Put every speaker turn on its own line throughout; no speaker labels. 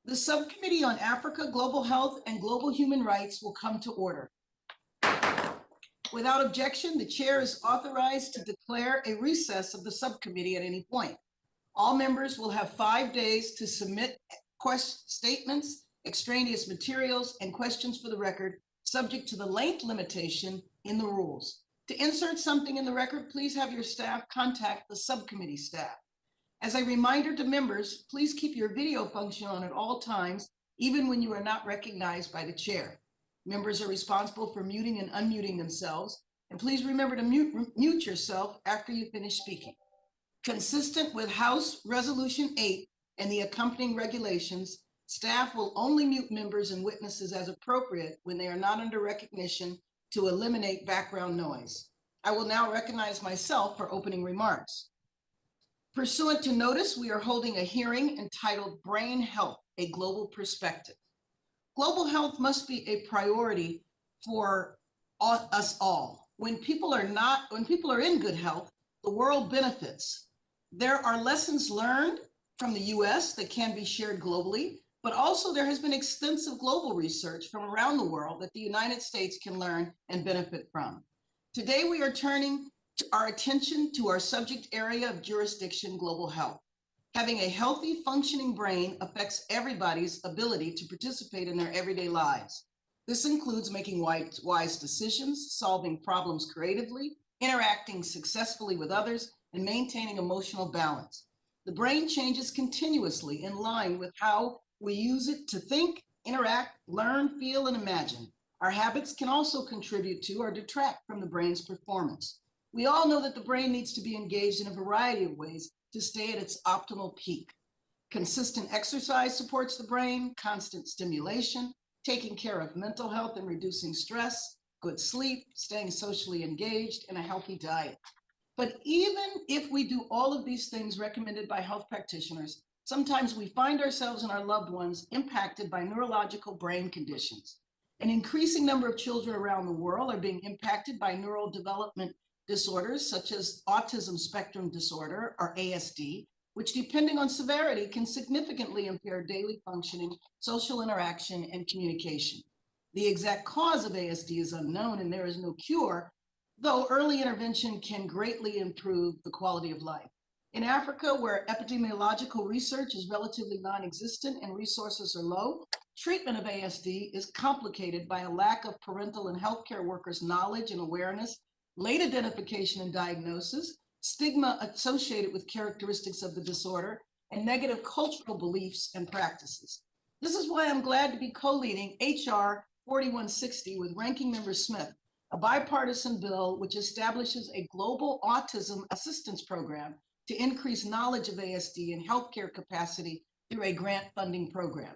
The Subcommittee on Africa, Global Health, and Global Human Rights will come to order. Without objection, the chair is authorized to declare a recess of the subcommittee at any point. All members will have 5 days to submit statements, extraneous materials, and questions for the record, subject to the length limitation in the rules. To insert something in the record, please have your staff contact the subcommittee staff. As a reminder to members, please keep your video function on at all times, even when you are not recognized by the chair. Members are responsible for muting and unmuting themselves, and please remember to mute yourself after you finish speaking. Consistent with House Resolution 8 and the accompanying regulations, staff will only mute members and witnesses as appropriate when they are not under recognition to eliminate background noise. I will now recognize myself for opening remarks. Pursuant to notice, we are holding a hearing entitled Brain Health, a Global Perspective. Global health must be a priority for us all. When people are in good health, the world benefits. There are lessons learned from the US that can be shared globally, but also there has been extensive global research from around the world that the United States can learn and benefit from. Today, we are turning our attention to our subject area of jurisdiction, global health. Having a healthy, functioning brain affects everybody's ability to participate in their everyday lives. This includes making wise decisions, solving problems creatively, interacting successfully with others, and maintaining emotional balance. The brain changes continuously in line with how we use it to think, interact, learn, feel, and imagine. Our habits can also contribute to or detract from the brain's performance. We all know that the brain needs to be engaged in a variety of ways to stay at its optimal peak. Consistent exercise supports the brain, constant stimulation, taking care of mental health and reducing stress, good sleep, staying socially engaged, and a healthy diet. But even if we do all of these things recommended by health practitioners, sometimes we find ourselves and our loved ones impacted by neurological brain conditions. An increasing number of children around the world are being impacted by neural development disorders such as autism spectrum disorder, or ASD, which depending on severity can significantly impair daily functioning, social interaction, and communication. The exact cause of ASD is unknown and there is no cure, though early intervention can greatly improve the quality of life. In Africa, where epidemiological research is relatively non-existent and resources are low, treatment of ASD is complicated by a lack of parental and healthcare workers' knowledge and awareness, late identification and diagnosis, stigma associated with characteristics of the disorder, and negative cultural beliefs and practices. This is why I'm glad to be co-leading HR 4160 with Ranking Member Smith, a bipartisan bill which establishes a global autism assistance program to increase knowledge of ASD and healthcare capacity through a grant funding program.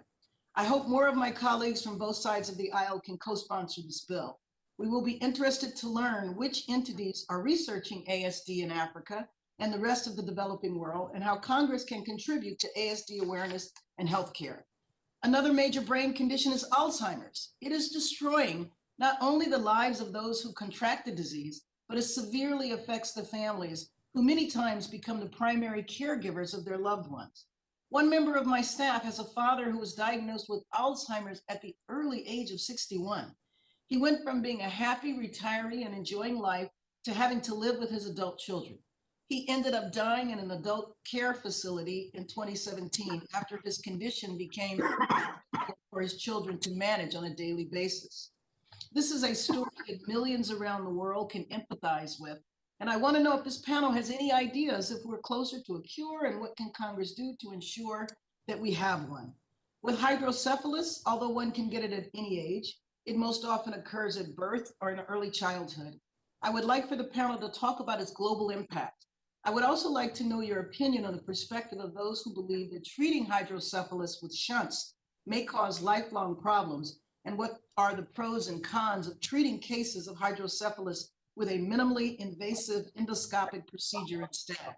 I hope more of my colleagues from both sides of the aisle can co-sponsor this bill. We will be interested to learn which entities are researching ASD in Africa and the rest of the developing world, and how Congress can contribute to ASD awareness and healthcare. Another major brain condition is Alzheimer's. It is destroying not only the lives of those who contract the disease, but it severely affects the families who many times become the primary caregivers of their loved ones. One member of my staff has a father who was diagnosed with Alzheimer's at the early age of 61. He went from being a happy retiree and enjoying life to having to live with his adult children. He ended up dying in an adult care facility in 2017 after his condition became for his children to manage on a daily basis. This is a story that millions around the world can empathize with. And I want to know if this panel has any ideas if we're closer to a cure, and what can Congress do to ensure that we have one. With hydrocephalus, although one can get it at any age, it most often occurs at birth or in early childhood. I would like for the panel to talk about its global impact. I would also like to know your opinion on the perspective of those who believe that treating hydrocephalus with shunts may cause lifelong problems, and what are the pros and cons of treating cases of hydrocephalus with a minimally invasive endoscopic procedure instead.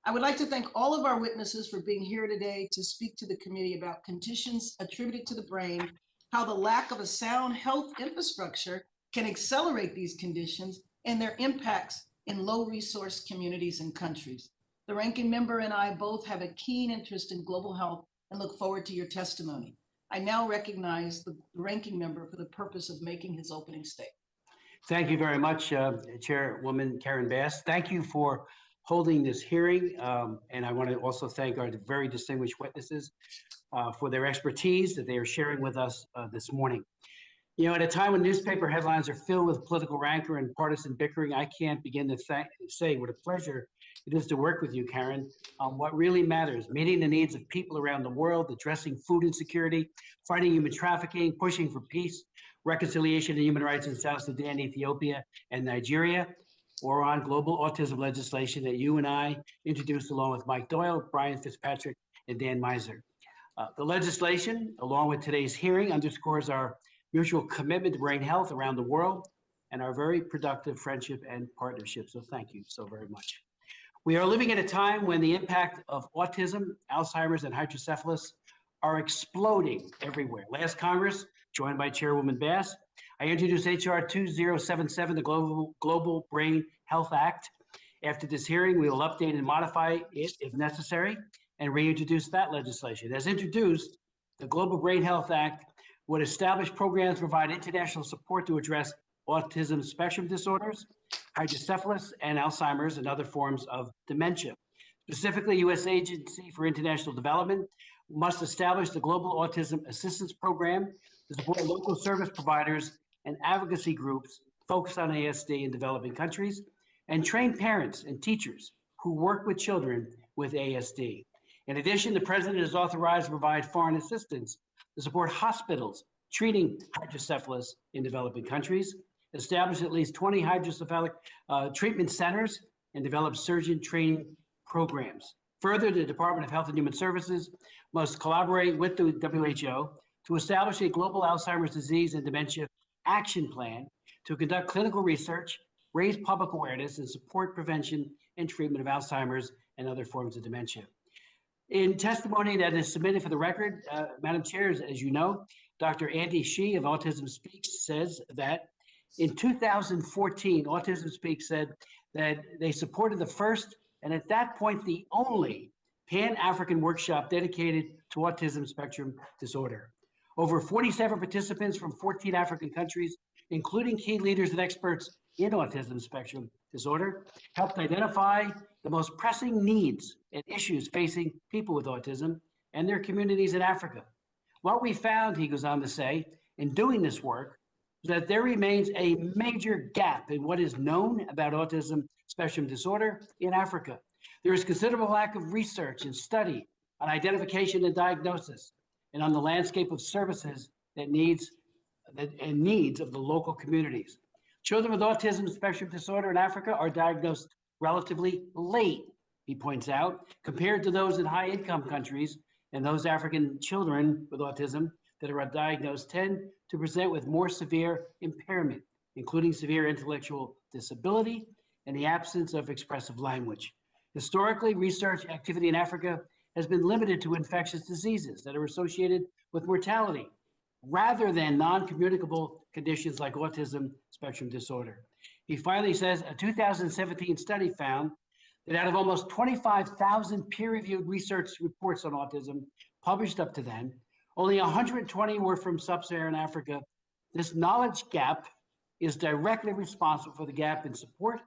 I would like to thank all of our witnesses for being here today to speak to the committee about conditions attributed to the brain, how the lack of a sound health infrastructure can accelerate these conditions, and their impacts in low-resource communities and countries. The ranking member and I both have a keen interest in global health and look forward to your testimony. I now recognize the ranking member for the purpose of making his opening statement.
Thank you very much, Chairwoman Karen Bass. Thank you for holding this hearing. And I want to also thank our very distinguished witnesses for their expertise that they are sharing with us this morning. You know, at a time when newspaper headlines are filled with political rancor and partisan bickering, I can't begin to say what a pleasure it is to work with you, Karen, on what really matters: meeting the needs of people around the world, addressing food insecurity, fighting human trafficking, pushing for peace, reconciliation, and human rights in South Sudan, Ethiopia, and Nigeria, or on global autism legislation that you and I introduced along with Mike Doyle, Brian Fitzpatrick, and Dan Miser. The legislation, along with today's hearing, underscores our mutual commitment to brain health around the world and our very productive friendship and partnership. So thank you so very much. We are living at a time when the impact of autism, Alzheimer's, and hydrocephalus are exploding everywhere. Last Congress, joined by Chairwoman Bass, I introduced HR 2077, the Global Brain Health Act. After this hearing, we will update and modify it if necessary and reintroduce that legislation. As introduced, the Global Brain Health Act would establish programs to provide international support to address autism spectrum disorders, hydrocephalus, and Alzheimer's, and other forms of dementia. Specifically, U.S. Agency for International Development must establish the Global Autism Assistance Program to support local service providers and advocacy groups focused on ASD in developing countries, and train parents and teachers who work with children with ASD. In addition, the President is authorized to provide foreign assistance to support hospitals treating hydrocephalus in developing countries, establish at least 20 hydrocephalic treatment centers, and develop surgeon training programs. Further, the Department of Health and Human Services must collaborate with the WHO to establish a global Alzheimer's disease and dementia action plan to conduct clinical research, raise public awareness, and support prevention and treatment of Alzheimer's and other forms of dementia. In testimony that is submitted for the record, Madam Chair, as you know, Dr. Andy Shee of Autism Speaks says that in 2014, Autism Speaks said that they supported the first, and at that point, the only Pan-African workshop dedicated to autism spectrum disorder. Over 47 participants from 14 African countries, including key leaders and experts in autism spectrum disorder, helped identify the most pressing needs and issues facing people with autism and their communities in Africa. What we found, he goes on to say, in doing this work, is that there remains a major gap in what is known about autism spectrum disorder in Africa. There is considerable lack of research and study on identification and diagnosis, and on the landscape of services and needs of the local communities. Children with autism spectrum disorder in Africa are diagnosed relatively late, he points out, compared to those in high-income countries, and those African children with autism that are diagnosed tend to present with more severe impairment, including severe intellectual disability and the absence of expressive language. Historically, research activity in Africa has been limited to infectious diseases that are associated with mortality, rather than non-communicable conditions like autism spectrum disorder. He finally says a 2017 study found that out of almost 25,000 peer-reviewed research reports on autism published up to then, only 120 were from sub-Saharan Africa. This knowledge gap is directly responsible for the gap in support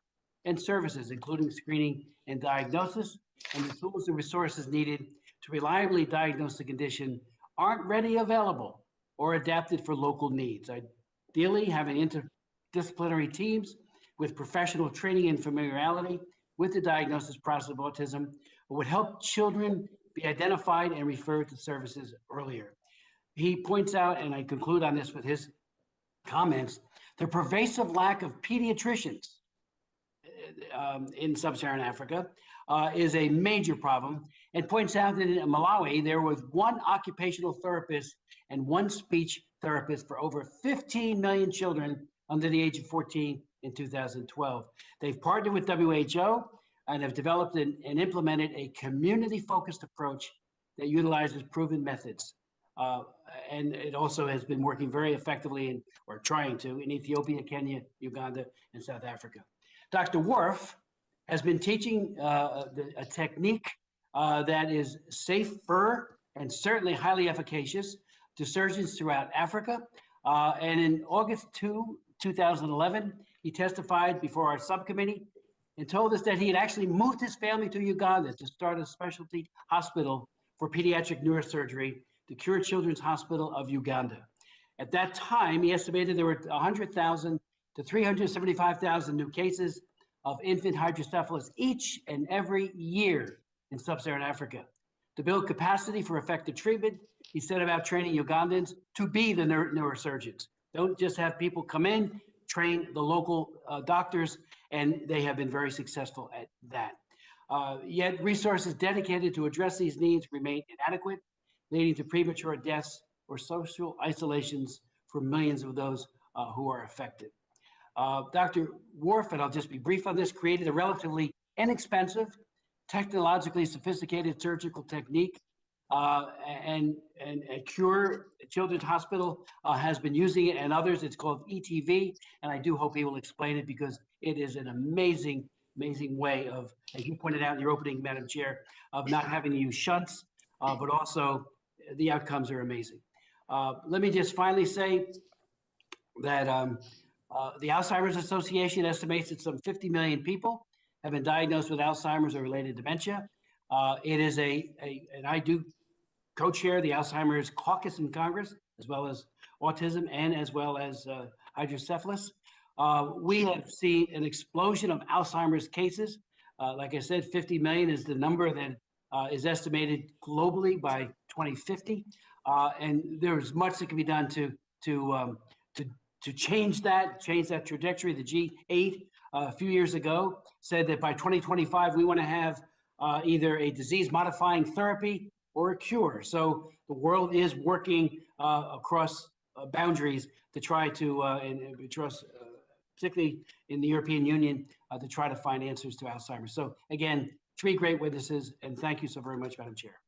and services, including screening and diagnosis, and the tools and resources needed to reliably diagnose the condition aren't readily available or adapted for local needs. Ideally, having interdisciplinary teams with professional training and familiarity with the diagnosis process of autism would help children be identified and referred to services earlier. He points out, and I conclude on this with his comments, the pervasive lack of pediatricians in sub-Saharan Africa is a major problem, and points out that in Malawi, there was one occupational therapist and one speech therapist for over 15 million children under the age of 14 in 2012. They've partnered with WHO and have developed and implemented a community-focused approach that utilizes proven methods. And it also has been working very effectively, or trying to, in Ethiopia, Kenya, Uganda, and South Africa. Dr. Worf has been teaching a technique that is safer and certainly highly efficacious to surgeons throughout Africa. And in August 2011, he testified before our subcommittee and told us that he had actually moved his family to Uganda to start a specialty hospital for pediatric neurosurgery, the Cure Children's Hospital of Uganda. At that time, he estimated there were 100,000 to 375,000 new cases of infant hydrocephalus each and every year in sub-Saharan Africa. To build capacity for effective treatment, he set about training Ugandans to be the neurosurgeons. Don't just have people come in, train the local doctors, and they have been very successful at that. Yet resources dedicated to address these needs remain inadequate, leading to premature deaths or social isolations for millions of those who are affected. Dr. Worf, and I'll just be brief on this, created a relatively inexpensive, technologically sophisticated surgical technique, and Cure Children's Hospital has been using it, and others. It's called ETV, and I do hope he will explain it because it is an amazing way of, as you pointed out in your opening, Madam Chair, of not having to use shunts, but also the outcomes are amazing. Let me just finally say that the Alzheimer's Association estimates that some 50 million people have been diagnosed with Alzheimer's or related dementia. It is and I do co-chair the Alzheimer's Caucus in Congress, as well as autism and as well as hydrocephalus. We have seen an explosion of Alzheimer's cases. Like I said, 50 million is the number that is estimated globally by 2050. And there's much that can be done to change that trajectory. The G8 a few years ago said that by 2025, we want to have either a disease-modifying therapy or a cure. So the world is working across boundaries to try to, particularly in the European Union, to try to find answers to Alzheimer's. So again, 3 great witnesses, and thank you so very much, Madam Chair.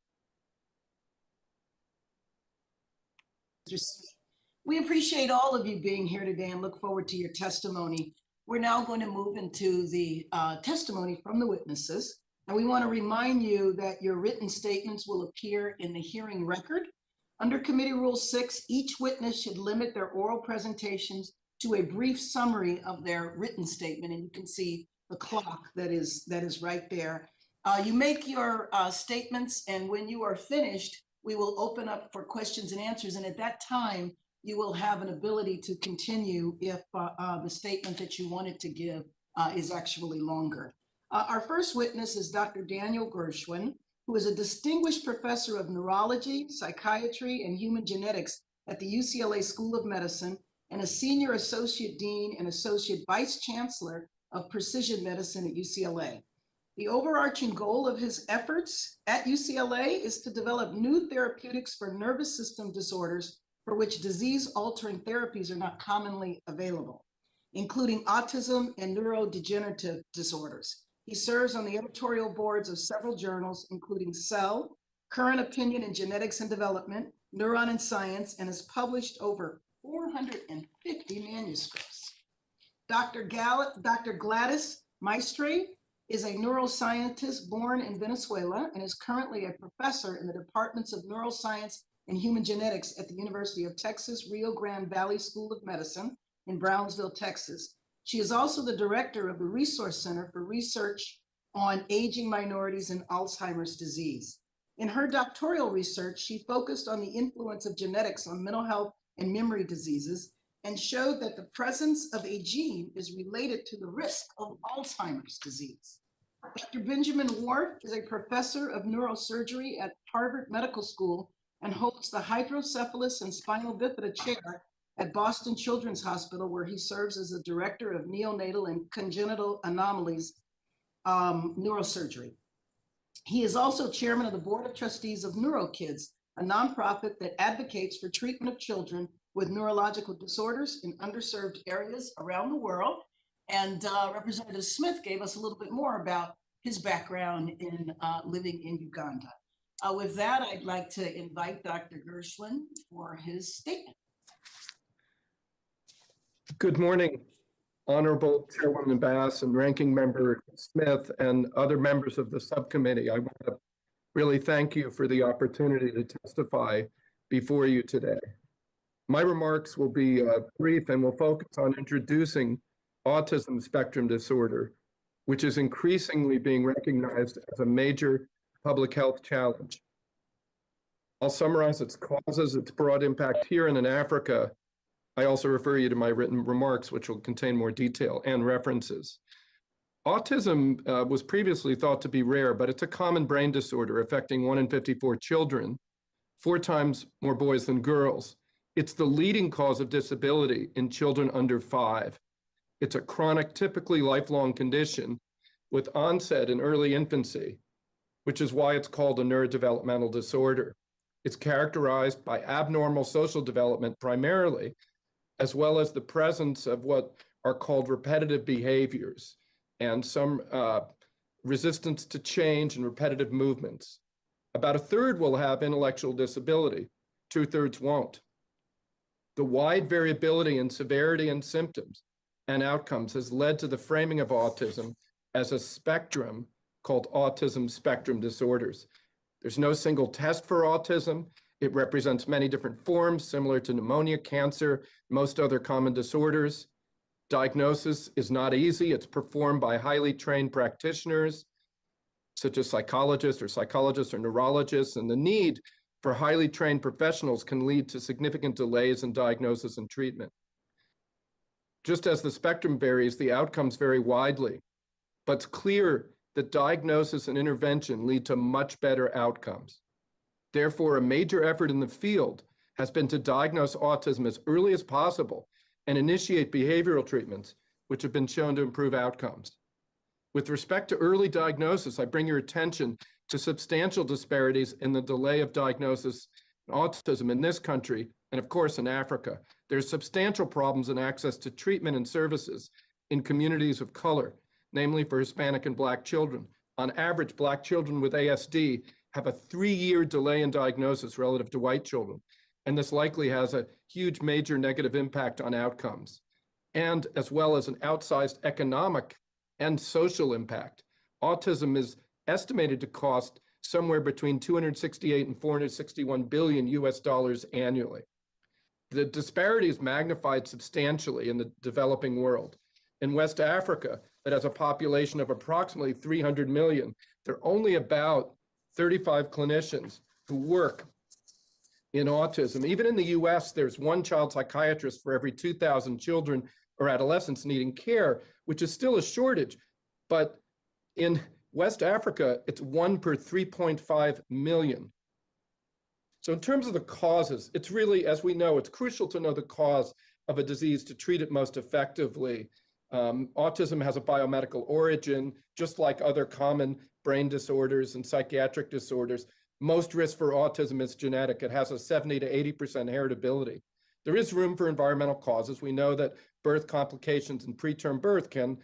We appreciate all of you being here today and look forward to your testimony. We're now going to move into the testimony from the witnesses. And we want to remind you that your written statements will appear in the hearing record. Under Committee Rule 6, each witness should limit their oral presentations to a brief summary of their written statement. And you can see the clock that is right there. You make your statements, and when you are finished, we will open up for questions and answers. And at that time, you will have an ability to continue if the statement that you wanted to give is actually longer. Our first witness is Dr. Daniel Gershwin, who is a distinguished professor of neurology, psychiatry, and human genetics at the UCLA School of Medicine and a senior associate dean and associate vice chancellor of precision medicine at UCLA. The overarching goal of his efforts at UCLA is to develop new therapeutics for nervous system disorders for which disease-altering therapies are not commonly available, including autism and neurodegenerative disorders. He serves on the editorial boards of several journals, including Cell, Current Opinion in Genetics and Development, Neuron and Science, and has published over 450 manuscripts. Dr. Gladys Maestre is a neuroscientist born in Venezuela and is currently a professor in the departments of neuroscience and human genetics at the University of Texas Rio Grande Valley School of Medicine in Brownsville, Texas. She is also the director of the Resource Center for Research on Aging Minorities and Alzheimer's Disease. In her doctoral research, she focused on the influence of genetics on mental health and memory diseases and showed that the presence of a gene is related to the risk of Alzheimer's disease. Dr. Benjamin Worf is a professor of neurosurgery at Harvard Medical School and holds the hydrocephalus and spinal bifida chair at Boston Children's Hospital, where he serves as the director of neonatal and congenital anomalies neurosurgery. He is also chairman of the board of trustees of NeuroKids, a nonprofit that advocates for treatment of children with neurological disorders in underserved areas around the world. And Representative Smith gave us a little bit more about his background in living in Uganda. With that, I'd like to invite Dr. Gershwin for his statement.
Good morning, Honorable Chairwoman Bass and Ranking Member Smith and other members of the subcommittee. I want to really thank you for the opportunity to testify before you today. My remarks will be brief and will focus on introducing autism spectrum disorder, which is increasingly being recognized as a major public health challenge. I'll summarize its causes, its broad impact here and in Africa. I also refer you to my written remarks, which will contain more detail and references. Autism was previously thought to be rare, but it's a common brain disorder affecting 1 in 54 children, 4 times more boys than girls. It's the leading cause of disability in children under 5. It's a chronic, typically lifelong condition with onset in early infancy, which is why it's called a neurodevelopmental disorder. It's characterized by abnormal social development primarily, as well as the presence of what are called repetitive behaviors and some resistance to change and repetitive movements. About a third will have intellectual disability, 2/3 won't. The wide variability in severity and symptoms and outcomes has led to the framing of autism as a spectrum called autism spectrum disorders. There's no single test for autism. It represents many different forms, similar to pneumonia, cancer, most other common disorders. Diagnosis is not easy. It's performed by highly trained practitioners, such as psychologists or neurologists, and the need for highly trained professionals can lead to significant delays in diagnosis and treatment. Just as the spectrum varies, the outcomes vary widely, but it's clear that diagnosis and intervention lead to much better outcomes. Therefore, a major effort in the field has been to diagnose autism as early as possible and initiate behavioral treatments, which have been shown to improve outcomes. With respect to early diagnosis, I bring your attention to substantial disparities in the delay of diagnosis in autism in this country and, of course, in Africa. There's substantial problems in access to treatment and services in communities of color, namely for Hispanic and Black children. On average, Black children with ASD have a 3-year delay in diagnosis relative to white children, and this likely has a huge major negative impact on outcomes, and as well as an outsized economic and social impact. Autism is estimated to cost somewhere between 268 and 461 billion US dollars annually. The disparity is magnified substantially in the developing world. In West Africa, that has a population of approximately 300 million, there are only about 35 clinicians who work in autism. Even in the US, there's 1 child psychiatrist for every 2,000 children or adolescents needing care, which is still a shortage. But in West Africa, it's 1 per 3.5 million. So in terms of the causes, it's really, as we know, it's crucial to know the cause of a disease to treat it most effectively. Autism has a biomedical origin, just like other common brain disorders and psychiatric disorders. Most risk for autism is genetic. It has a 70 to 80% heritability. There is room for environmental causes. We know that birth complications and preterm birth can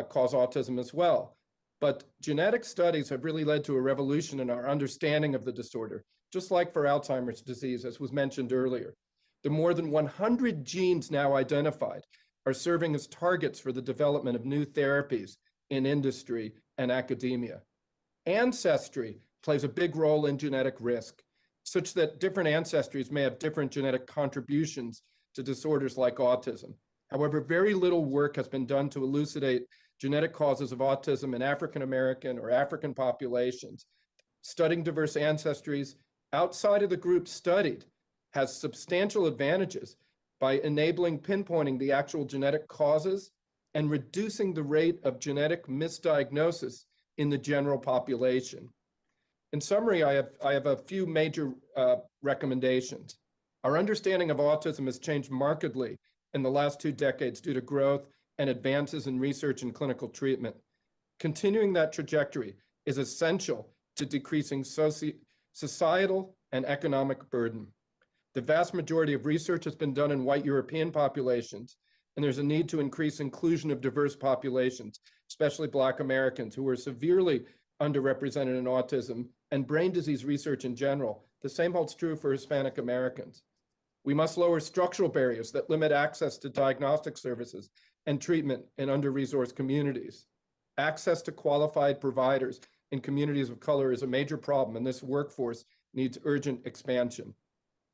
cause autism as well. But genetic studies have really led to a revolution in our understanding of the disorder, just like for Alzheimer's disease, as was mentioned earlier. The more than 100 genes now identified are serving as targets for the development of new therapies in industry and academia. Ancestry plays a big role in genetic risk, such that different ancestries may have different genetic contributions to disorders like autism. However, very little work has been done to elucidate genetic causes of autism in African American or African populations. Studying diverse ancestries outside of the group studied has substantial advantages by enabling pinpointing the actual genetic causes and reducing the rate of genetic misdiagnosis in the general population. In summary, I have a few major recommendations. Our understanding of autism has changed markedly in the last 2 decades due to growth and advances in research and clinical treatment. Continuing that trajectory is essential to decreasing societal and economic burden. The vast majority of research has been done in white European populations, and there's a need to increase inclusion of diverse populations, especially Black Americans, who are severely underrepresented in autism and brain disease research in general. The same holds true for Hispanic Americans. We must lower structural barriers that limit access to diagnostic services and treatment in under-resourced communities. Access to qualified providers in communities of color is a major problem, and this workforce needs urgent expansion.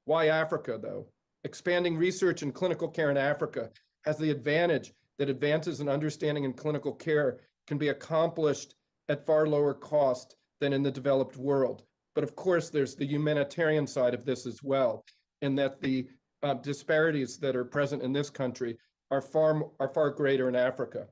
Why Africa, though? Expanding research in clinical care in Africa has the advantage that advances in understanding in clinical care can be accomplished at far lower cost than in the developed world. But of course, there's the humanitarian side of this as well, in that the disparities that are present in this country are far greater in Africa.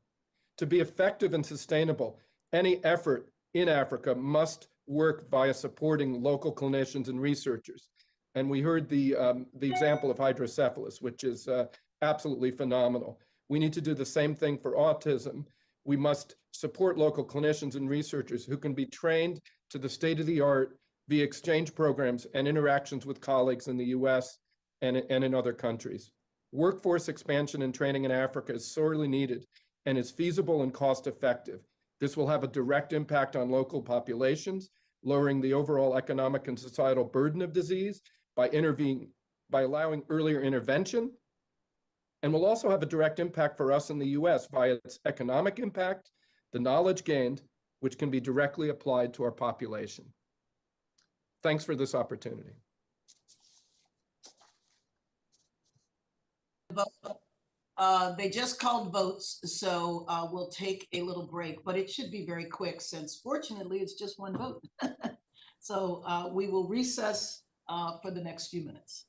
To be effective and sustainable, any effort in Africa must work via supporting local clinicians and researchers. And we heard the example of hydrocephalus, which is absolutely phenomenal. We need to do the same thing for autism. We must support local clinicians and researchers who can be trained to the state of the art via exchange programs and interactions with colleagues in the US and in other countries. Workforce expansion and training in Africa is sorely needed and is feasible and cost effective. This will have a direct impact on local populations, lowering the overall economic and societal burden of disease by allowing earlier intervention, and will also have a direct impact for us in the US via its economic impact, the knowledge gained, which can be directly applied to our population. Thanks for this opportunity.
They just called votes, so we'll take a little break, but it should be very quick since fortunately it's just one vote. So we will recess for the next few minutes.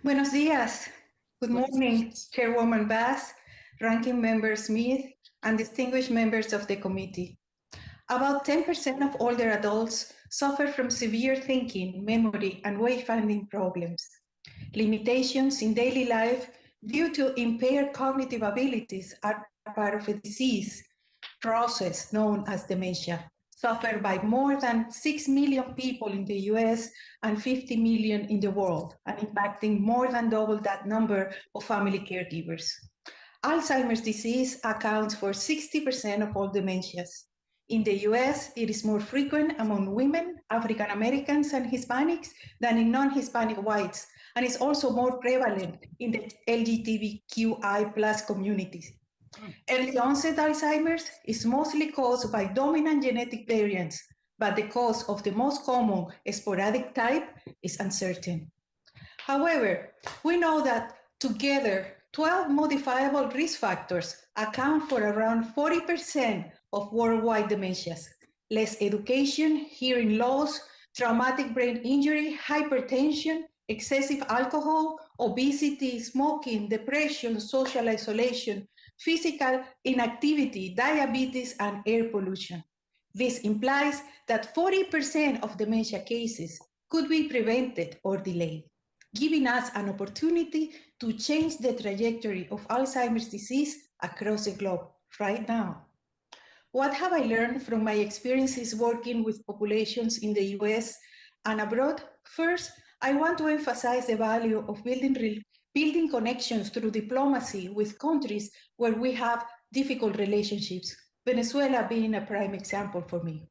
Buenos dias. Good morning, Chairwoman Bass, Ranking Member Smith, and distinguished members of the committee. About 10% of older adults suffer from severe thinking, memory, and wayfinding problems. Limitations in daily life due to impaired cognitive abilities are part of a disease process known as dementia, suffered by more than 6 million people in the US and 50 million in the world, and impacting more than double that number of family caregivers. Alzheimer's disease accounts for 60% of all dementias. In the US, it is more frequent among women, African Americans, and Hispanics than in non-Hispanic whites, and is also more prevalent in the LGBTQI+ communities. Early onset Alzheimer's is mostly caused by dominant genetic variants, but the cause of the most common sporadic type is uncertain. However, we know that together 12 modifiable risk factors account for around 40% of worldwide dementias. Less education, hearing loss, traumatic brain injury, hypertension, excessive alcohol, obesity, smoking, depression, social isolation, physical inactivity, diabetes, and air pollution. This implies that 40% of dementia cases could be prevented or delayed, giving us an opportunity to change the trajectory of Alzheimer's disease across the globe right now. What have I learned from my experiences working with populations in the US and abroad? First, I want to emphasize the value of building connections through diplomacy with countries where we have difficult relationships, Venezuela being a prime example for me.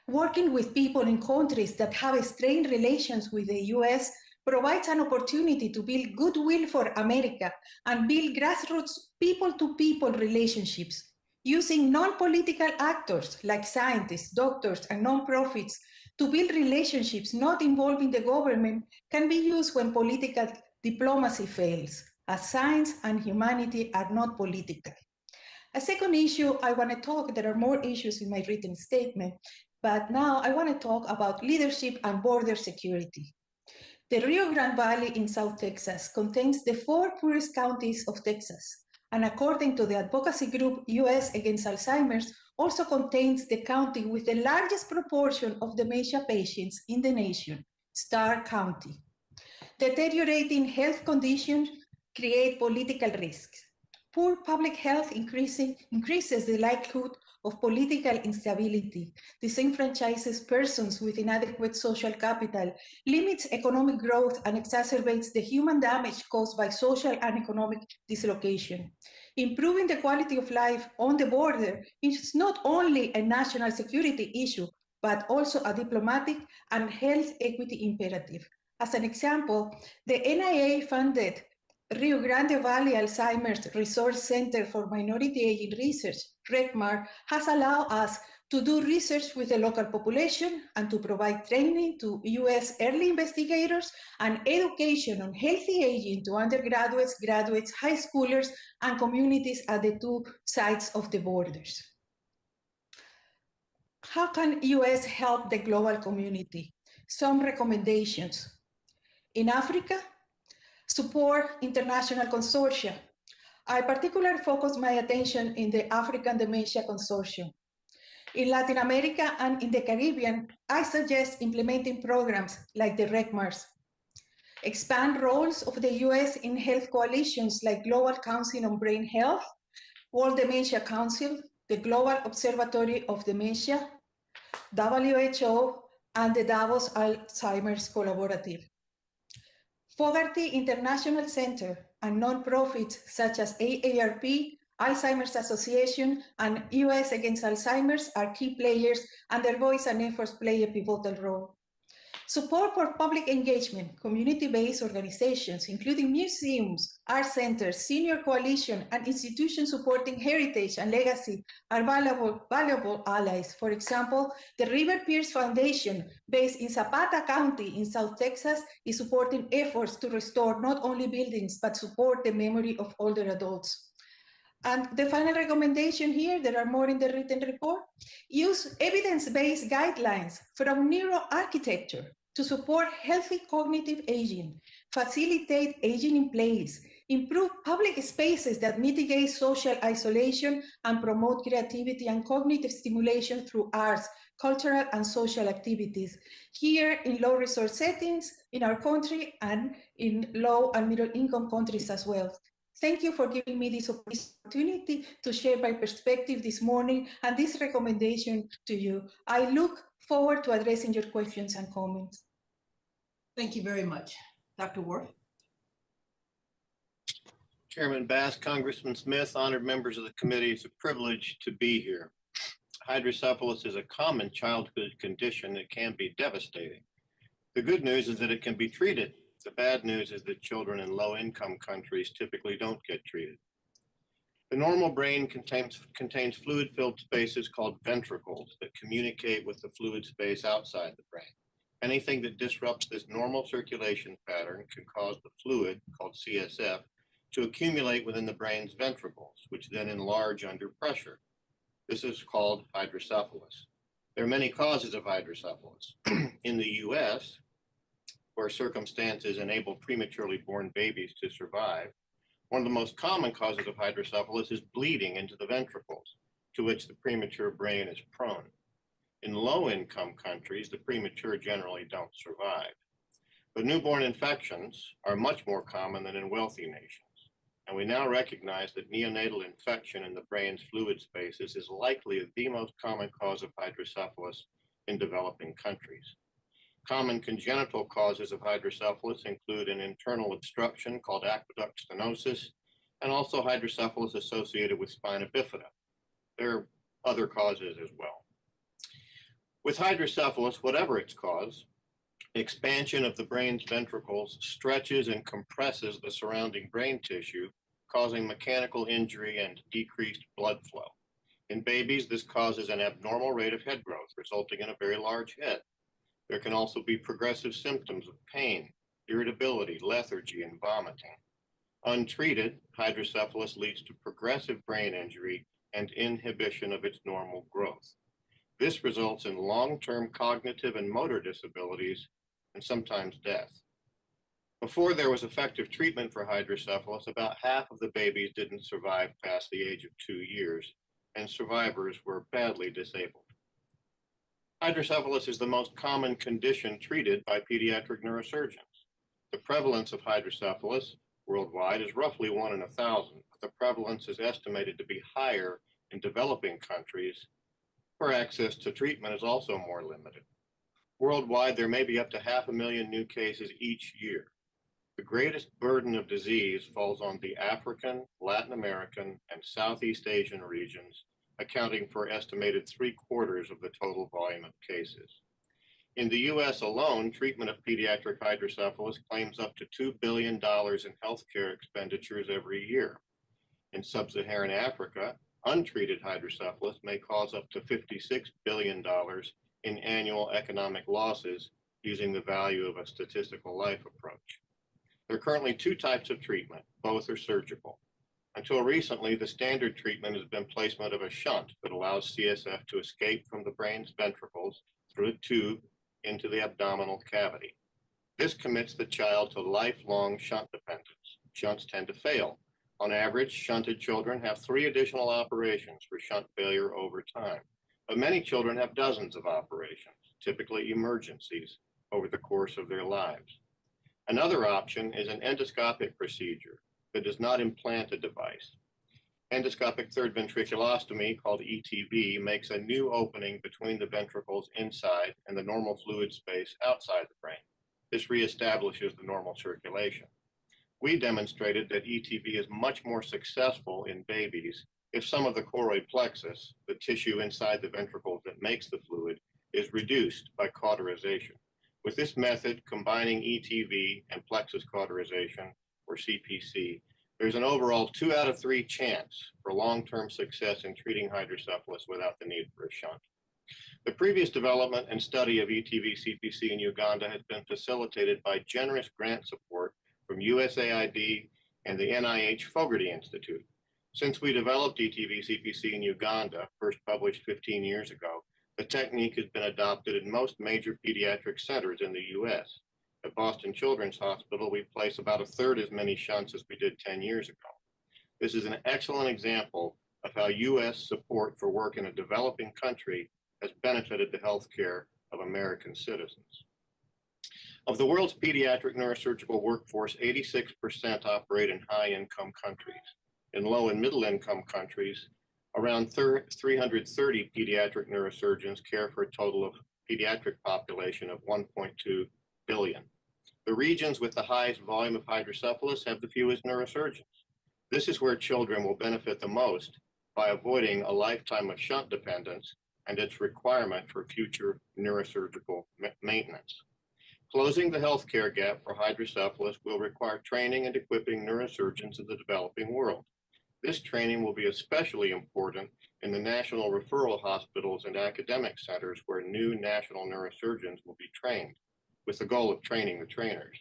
Working with people in countries that have strained relations with the US provides an opportunity to build goodwill for America and build grassroots people-to-people relationships. Using non-political actors like scientists, doctors, and nonprofits to build relationships not involving the government can be used when political diplomacy fails, as science and humanity are not political. A second issue I want to talk, there are more issues in my written statement, but now I want to talk about leadership and border security. The Rio Grande Valley in South Texas contains the 4 poorest counties of Texas, and according to the advocacy group US Against Alzheimer's, also contains the county with the largest proportion of dementia patients in the nation, Starr County. Deteriorating health conditions create political risks. Poor public health increases the likelihood of political instability, disenfranchises persons with inadequate social capital, limits economic growth, and exacerbates the human damage caused by social and economic dislocation. Improving the quality of life on the border is not only a national security issue, but also a diplomatic and health equity imperative. As an example, the NIA-funded Rio Grande Valley Alzheimer's Resource Center for Minority Aging Research, RECMAR, has allowed us to do research with the local population and to provide training to US early investigators and education on healthy aging to undergraduates, graduates, high schoolers, and communities at the 2 sides of the borders. How can US help the global community? Some recommendations. In Africa, support international consortia. I particularly focus my attention in the African Dementia Consortium. In Latin America and in the Caribbean, I suggest implementing programs like the RECMARS. Expand roles of the US in health coalitions like Global Council on Brain Health, World Dementia Council, the Global Observatory of Dementia, WHO, and the Davos Alzheimer's Collaborative. Fogarty International Center and nonprofits such as AARP, Alzheimer's Association, and US Against Alzheimer's are key players, and their voice and efforts play a pivotal role. Support for public engagement, community-based organizations, including museums, art centers, senior coalition, and institutions supporting heritage and legacy are valuable allies. For example, the River Pierce Foundation, based in Zapata County in South Texas, is supporting efforts to restore not only buildings, but support the memory of older adults. And the final recommendation here, there are more in the written report, use evidence-based guidelines from neuroarchitecture to support healthy cognitive aging, facilitate aging in place, improve public spaces that mitigate social isolation and promote creativity and cognitive stimulation through arts, cultural and social activities, here in low resource settings in our country and in low and middle income countries as well. Thank you for giving me this opportunity to share my perspective this morning and this recommendation to you. I look forward to addressing your questions and comments.
Thank you very much. Dr. Worf?
Chairman Bass, Congressman Smith, honored members of the committee, it's a privilege to be here. Hydrocephalus is a common childhood condition that can be devastating. The good news is that it can be treated. The bad news is that children in low-income countries typically don't get treated. The normal brain contains fluid-filled spaces called ventricles that communicate with the fluid space outside the brain. Anything that disrupts this normal circulation pattern can cause the fluid, called CSF, to accumulate within the brain's ventricles, which then enlarge under pressure. This is called hydrocephalus. There are many causes of hydrocephalus. In the US, where circumstances enable prematurely born babies to survive, one of the most common causes of hydrocephalus is bleeding into the ventricles, to which the premature brain is prone. In low-income countries, the premature generally don't survive. But newborn infections are much more common than in wealthy nations, and we now recognize that neonatal infection in the brain's fluid spaces is likely the most common cause of hydrocephalus in developing countries. Common congenital causes of hydrocephalus include an internal obstruction called aqueduct stenosis, and also hydrocephalus associated with spina bifida. There are other causes as well. With hydrocephalus, whatever its cause, expansion of the brain's ventricles stretches and compresses the surrounding brain tissue, causing mechanical injury and decreased blood flow. In babies, this causes an abnormal rate of head growth, resulting in a very large head. There can also be progressive symptoms of pain, irritability, lethargy, and vomiting. Untreated, hydrocephalus leads to progressive brain injury and inhibition of its normal growth. This results in long-term cognitive and motor disabilities and sometimes death. Before there was effective treatment for hydrocephalus, about half of the babies didn't survive past the age of 2 years, and survivors were badly disabled. Hydrocephalus is the most common condition treated by pediatric neurosurgeons. The prevalence of hydrocephalus worldwide is roughly 1 in 1,000, but the prevalence is estimated to be higher in developing countries where access to treatment is also more limited. Worldwide, there may be up to 500,000 new cases each year. The greatest burden of disease falls on the African, Latin American, and Southeast Asian regions, accounting for estimated 3/4 of the total volume of cases. In the US alone, treatment of pediatric hydrocephalus claims up to $2 billion in healthcare expenditures every year. In sub-Saharan Africa, untreated hydrocephalus may cause up to $56 billion in annual economic losses using the value of a statistical life approach. There are currently 2 types of treatment. Both are surgical. Until recently, the standard treatment has been placement of a shunt that allows CSF to escape from the brain's ventricles through a tube into the abdominal cavity. This commits the child to lifelong shunt dependence. Shunts tend to fail. On average, shunted children have 3 additional operations for shunt failure over time, but many children have dozens of operations, typically emergencies, over the course of their lives. Another option is an endoscopic procedure that does not implant a device. Endoscopic third ventriculostomy, called ETV, makes a new opening between the ventricles inside and the normal fluid space outside the brain. This reestablishes the normal circulation. We demonstrated that ETV is much more successful in babies if some of the choroid plexus, the tissue inside the ventricles that makes the fluid, is reduced by cauterization. With this method, combining ETV and plexus cauterization, or CPC, there's an overall 2 out of 3 chance for long-term success in treating hydrocephalus without the need for a shunt. The previous development and study of ETV-CPC in Uganda has been facilitated by generous grant support from USAID and the NIH Fogarty Institute. Since we developed ETV-CPC in Uganda, first published 15 years ago, the technique has been adopted in most major pediatric centers in the US. At Boston Children's Hospital, we place about a third as many shunts as we did 10 years ago. This is an excellent example of how US support for work in a developing country has benefited the healthcare of American citizens. Of the world's pediatric neurosurgical workforce, 86% operate in high-income countries. In low and middle-income countries, around 330 pediatric neurosurgeons care for a total of pediatric population of 1.2 billion. The regions with the highest volume of hydrocephalus have the fewest neurosurgeons. This is where children will benefit the most by avoiding a lifetime of shunt dependence and its requirement for future neurosurgical maintenance. Closing the healthcare gap for hydrocephalus will require training and equipping neurosurgeons in the developing world. This training will be especially important in the national referral hospitals and academic centers where new national neurosurgeons will be trained, with the goal of training the trainers.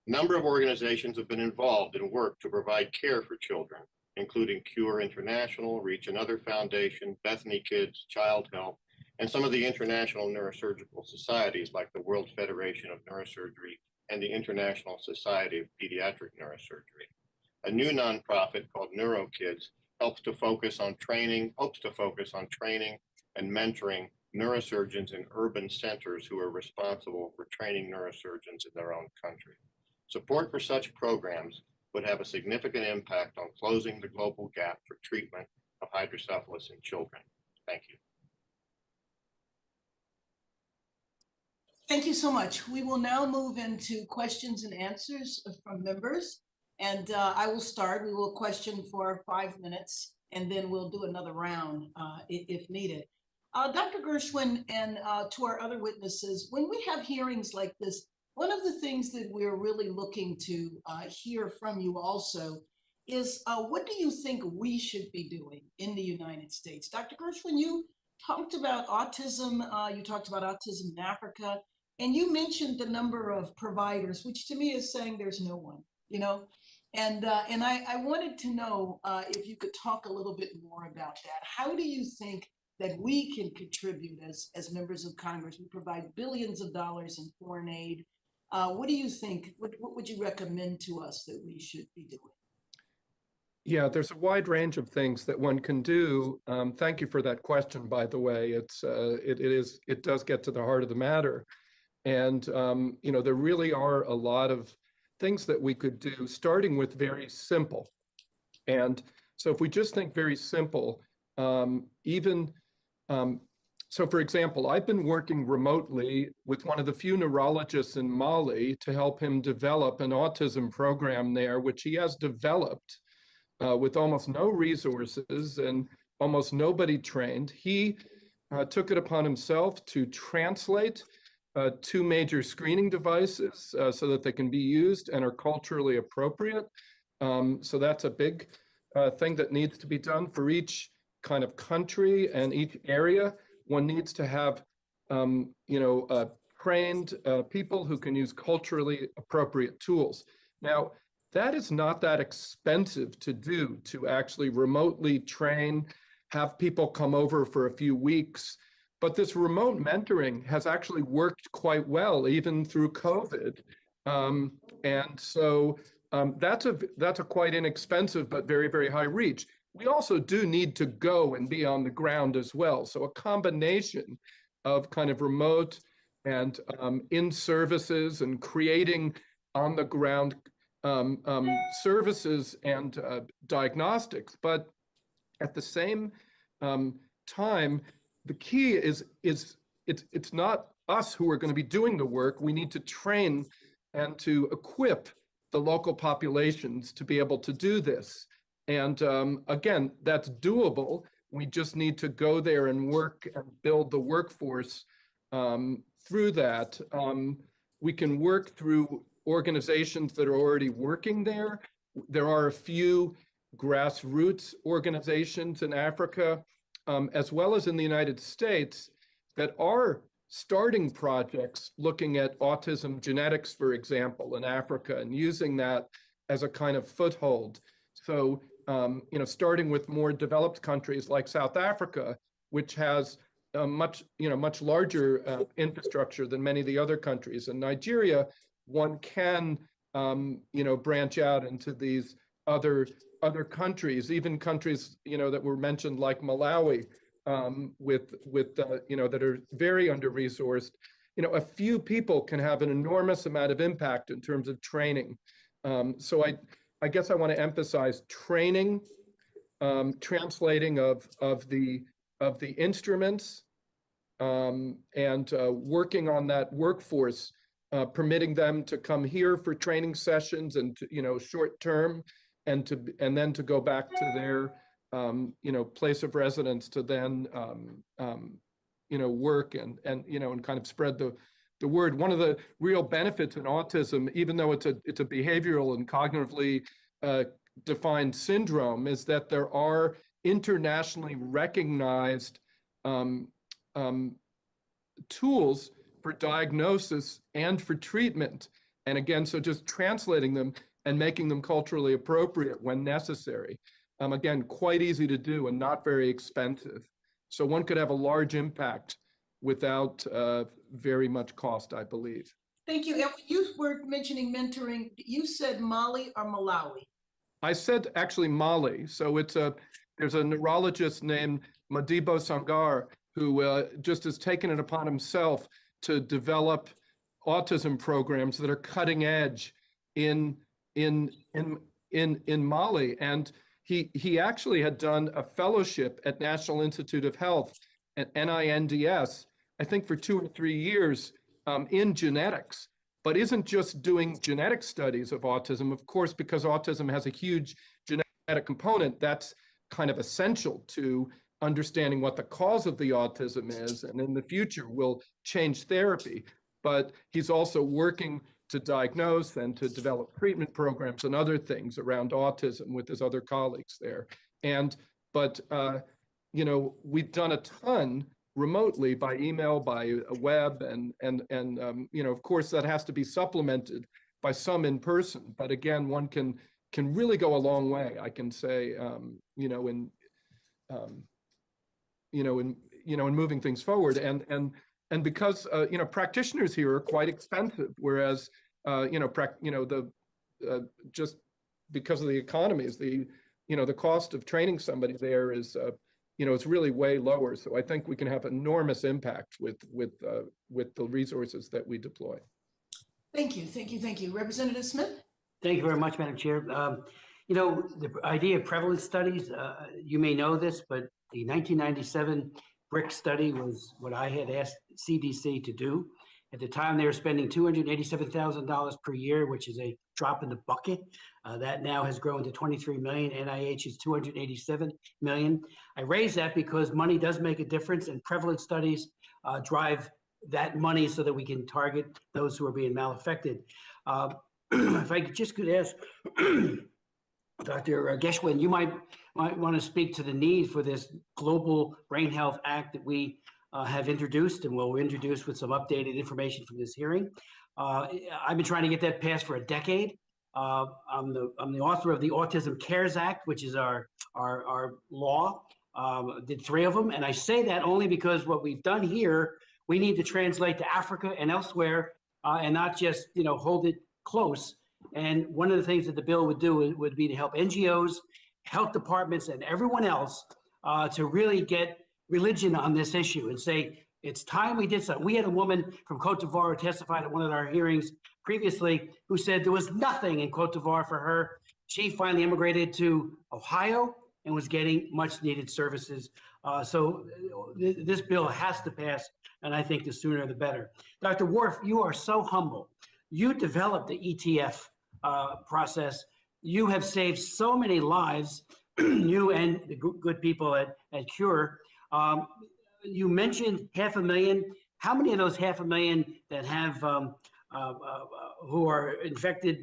A number of organizations have been involved in work to provide care for children, including Cure International, Reach Another Foundation, Bethany Kids, Child Help, and some of the international neurosurgical societies like the World Federation of Neurosurgery and the International Society of Pediatric Neurosurgery. A new nonprofit called NeuroKids hopes to focus on training and mentoring neurosurgeons in urban centers who are responsible for training neurosurgeons in their own country. Support for such programs would have a significant impact on closing the global gap for treatment of hydrocephalus in children. Thank you.
Thank you so much. We will now move into questions and answers from members. And I will start. We will question for 5 minutes, and then we'll do another round if needed. Dr. Gershwin and to our other witnesses, when we have hearings like this, one of the things that we're really looking to hear from you also is what do you think we should be doing in the United States? Dr. Gershwin, you talked about autism. You talked about autism in Africa, and you mentioned the number of providers, which to me is saying there's no one, you know? And I wanted to know if you could talk a little bit more about that. How do you think that we can contribute as members of Congress? We provide billions of dollars in foreign aid. What do you think? What would you recommend to us that we should be doing?
Yeah, there's a wide range of things that one can do. Thank you for that question, by the way. It does get to the heart of the matter. And, you know, there really are a lot of things that we could do, starting with very simple. And so if we just think very simple, so for example, I've been working remotely with one of the few neurologists in Mali to help him develop an autism program there, which he has developed with almost no resources and almost nobody trained. He took it upon himself to translate 2 major screening devices so that they can be used and are culturally appropriate. So that's a big thing that needs to be done for each kind of country and each area. One needs to have, trained people who can use culturally appropriate tools. Now, that is not that expensive to do, to actually remotely train, have people come over for a few weeks. But this remote mentoring has actually worked quite well, even through COVID. And so that's a quite inexpensive, but very, very high reach. We also do need to go and be on the ground as well. So a combination of kind of remote and in services and creating on the ground services and diagnostics. But at the same time, the key is it's not us who are going to be doing the work. We need to train and to equip the local populations to be able to do this. And again, that's doable. We just need to go there and work and build the workforce through that. We can work through organizations that are already working there. There are a few grassroots organizations in Africa, as well as in the United States, that are starting projects looking at autism genetics, for example, in Africa, and using that as a kind of foothold. So starting with more developed countries like South Africa, which has a much larger infrastructure than many of the other countries. In Nigeria, one can, branch out into these other countries, even countries, that were mentioned like Malawi, that are very under-resourced. A few people can have an enormous amount of impact in terms of training. So I guess I want to emphasize training, translating of the instruments, and working on that workforce, permitting them to come here for training sessions and to, short term, and then to go back to their place of residence to then work and kind of spread the word. One of the real benefits in autism, even though it's a behavioral and cognitively defined syndrome, is that there are internationally recognized tools for diagnosis and for treatment. And again, so just translating them and making them culturally appropriate when necessary. Again, quite easy to do and not very expensive. So one could have a large impact without very much cost, I believe.
Thank you. And you were mentioning mentoring. You said Mali or Malawi?
I said actually Mali. So there's a neurologist named Modibo Sangar who just has taken it upon himself to develop autism programs that are cutting edge in Mali. And he actually had done a fellowship at National Institute of Health at NINDS, I think for 2 or 3 years, in genetics, but isn't just doing genetic studies of autism. Of course, because autism has a huge genetic component, that's kind of essential to understanding what the cause of the autism is, and in the future will change therapy. But he's also working to diagnose and to develop treatment programs and other things around autism with his other colleagues there. But we've done a ton remotely by email, by web, and of course that has to be supplemented by some in person. But again, one can really go a long way, I can say, in moving things forward. And because practitioners here are quite expensive, whereas just because of the economies, the cost of training somebody there is it's really way lower. So I think we can have enormous impact with the resources that we deploy.
Thank you. Representative Smith?
Thank you very much, Madam Chair. The idea of prevalence studies, you may know this, but the 1997 BRIC study was what I had asked CDC to do. At the time, they were spending $287,000 per year, which is a drop in the bucket. That now has grown to 23 million. NIH is 287 million. I raise that because money does make a difference, and prevalence studies drive that money so that we can target those who are being malaffected. If I could ask Dr. Geschwin, you might want to speak to the need for this Global Brain Health Act that we have introduced and will introduce with some updated information from this hearing. I've been trying to get that passed for a decade. I'm the author of the Autism Cares Act, which is our law. Did 3 of them, and I say that only because what we've done here, we need to translate to Africa and elsewhere, and not just hold it close. And one of the things that the bill would do would be to help NGOs, health departments, and everyone else to really get religion on this issue and say, it's time we did something. We had a woman from Cote d'Ivoire who testified at one of our hearings previously who said there was nothing in Cote d'Ivoire for her. She finally immigrated to Ohio and was getting much needed services. So this bill has to pass, and I think the sooner the better. Dr. Worf, you are so humble. You developed the ETF process. You have saved so many lives, you and the good people at Cure. You mentioned 500,000. How many of those 500,000 that have who are infected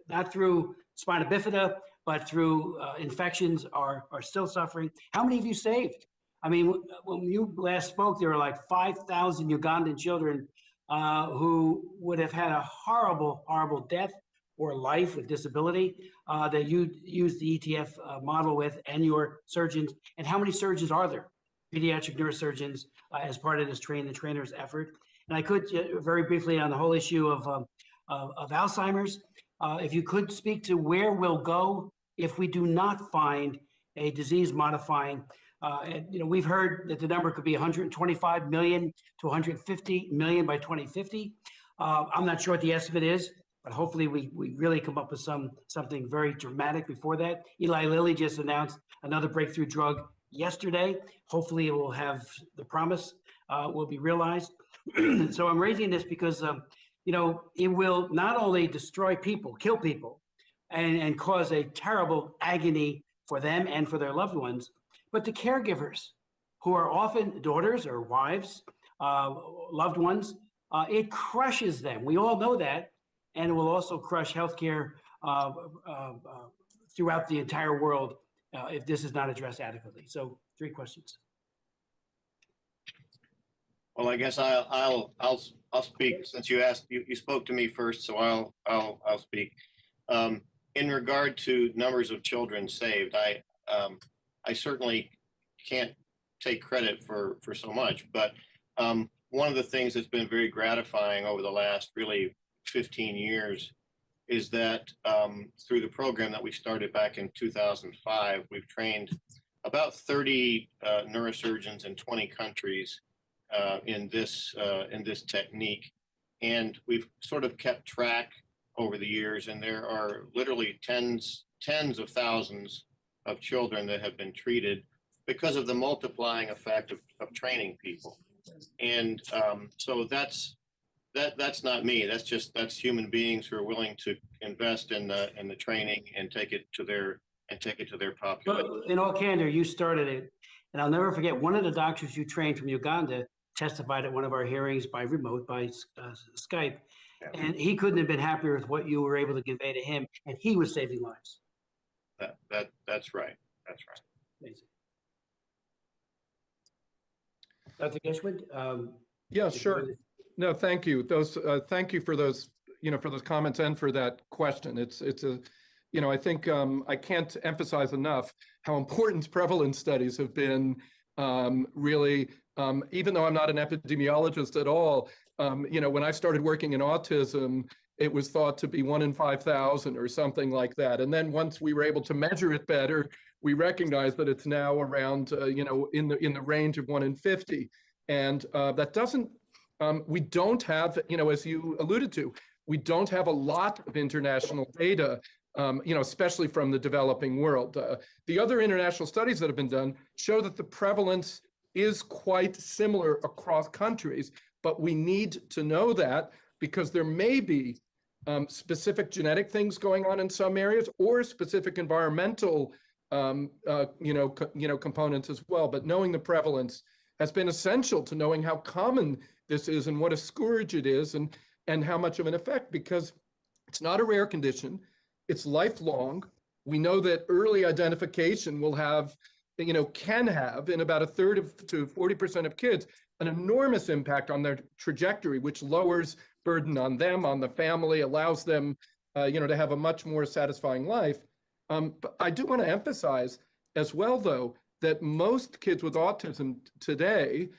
not through spina bifida, but through infections are still suffering? How many have you saved? I mean, when you last spoke, there were like 5,000 Ugandan children who would have had a horrible, horrible death or life with disability that you use the ETF model with, and your surgeons, and how many surgeons are there, pediatric neurosurgeons, as part of this train the trainers effort? And I could very briefly on the whole issue of Alzheimer's, if you could speak to where we'll go if we do not find a disease modifying. And, we've heard that the number could be 125 million to 150 million by 2050. I'm not sure what the estimate is, but hopefully we really come up with something very dramatic before that. Eli Lilly just announced another breakthrough drug yesterday. Hopefully it will have the promise will be realized. So I'm raising this because it will not only destroy people, kill people, and cause a terrible agony for them and for their loved ones, but the caregivers, who are often daughters or wives, loved ones, it crushes them. We all know that, and it will also crush healthcare throughout the entire world if this is not addressed adequately. So, 3 questions.
Well, I guess I'll speak since you spoke to me first, so I'll speak. In regard to numbers of children saved, I certainly can't take credit for so much, but one of the things that's been very gratifying over the last really 15 years is that through the program that we started back in 2005, we've trained about 30 neurosurgeons in 20 countries in this technique, and we've sort of kept track over the years, and there are literally tens of thousands of children that have been treated because of the multiplying effect of training people. And so that's not me. That's human beings who are willing to invest in the training and take it to their population.
Well, in all candor, you started it, and I'll never forget, one of the doctors you trained from Uganda testified at one of our hearings by remote, by Skype, and he couldn't have been happier with what you were able to convey to him, and he was saving lives.
That's right. That's right.
Amazing. Dr. Geschwind?
Yeah, sure. No, thank you. Thank you for those, for those comments and for that question. It's I think I can't emphasize enough how important prevalence studies have been. Really, even though I'm not an epidemiologist at all, when I started working in autism, it was thought to be 1 in 5,000 or something like that. And then once we were able to measure it better, we recognized that it's now around, in the range of 1 in 50. And that doesn't, we don't have, as you alluded to, we don't have a lot of international data, especially from the developing world. The other international studies that have been done show that the prevalence is quite similar across countries, but we need to know that because there may be specific genetic things going on in some areas or specific environmental, components as well. But knowing the prevalence has been essential to knowing how common this is and what a scourge it is and how much of an effect, because it's not a rare condition. It's lifelong. We know that early identification will have, can have in about 1/3 to 40% of kids, an enormous impact on their trajectory, which lowers burden on them, on the family, allows them, to have a much more satisfying life. But I do want to emphasize as well, though, that most kids with autism today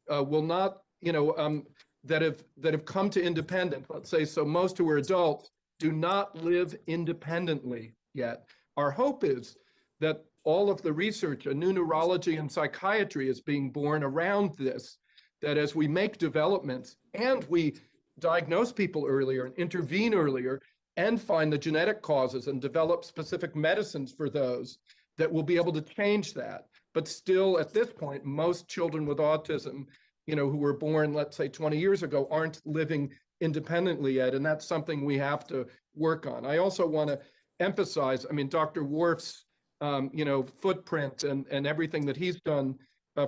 will not, that have come to independence, let's say, so most who are adults do not live independently yet. Our hope is that all of the research, a new neurology and psychiatry is being born around this, that as we make developments and we diagnose people earlier and intervene earlier and find the genetic causes and develop specific medicines for those, that we'll be able to change that. But still, at this point, most children with autism, who were born, let's say 20 years ago, aren't living independently yet. And that's something we have to work on. I also want to emphasize, Dr. Worf's, footprint and everything that he's done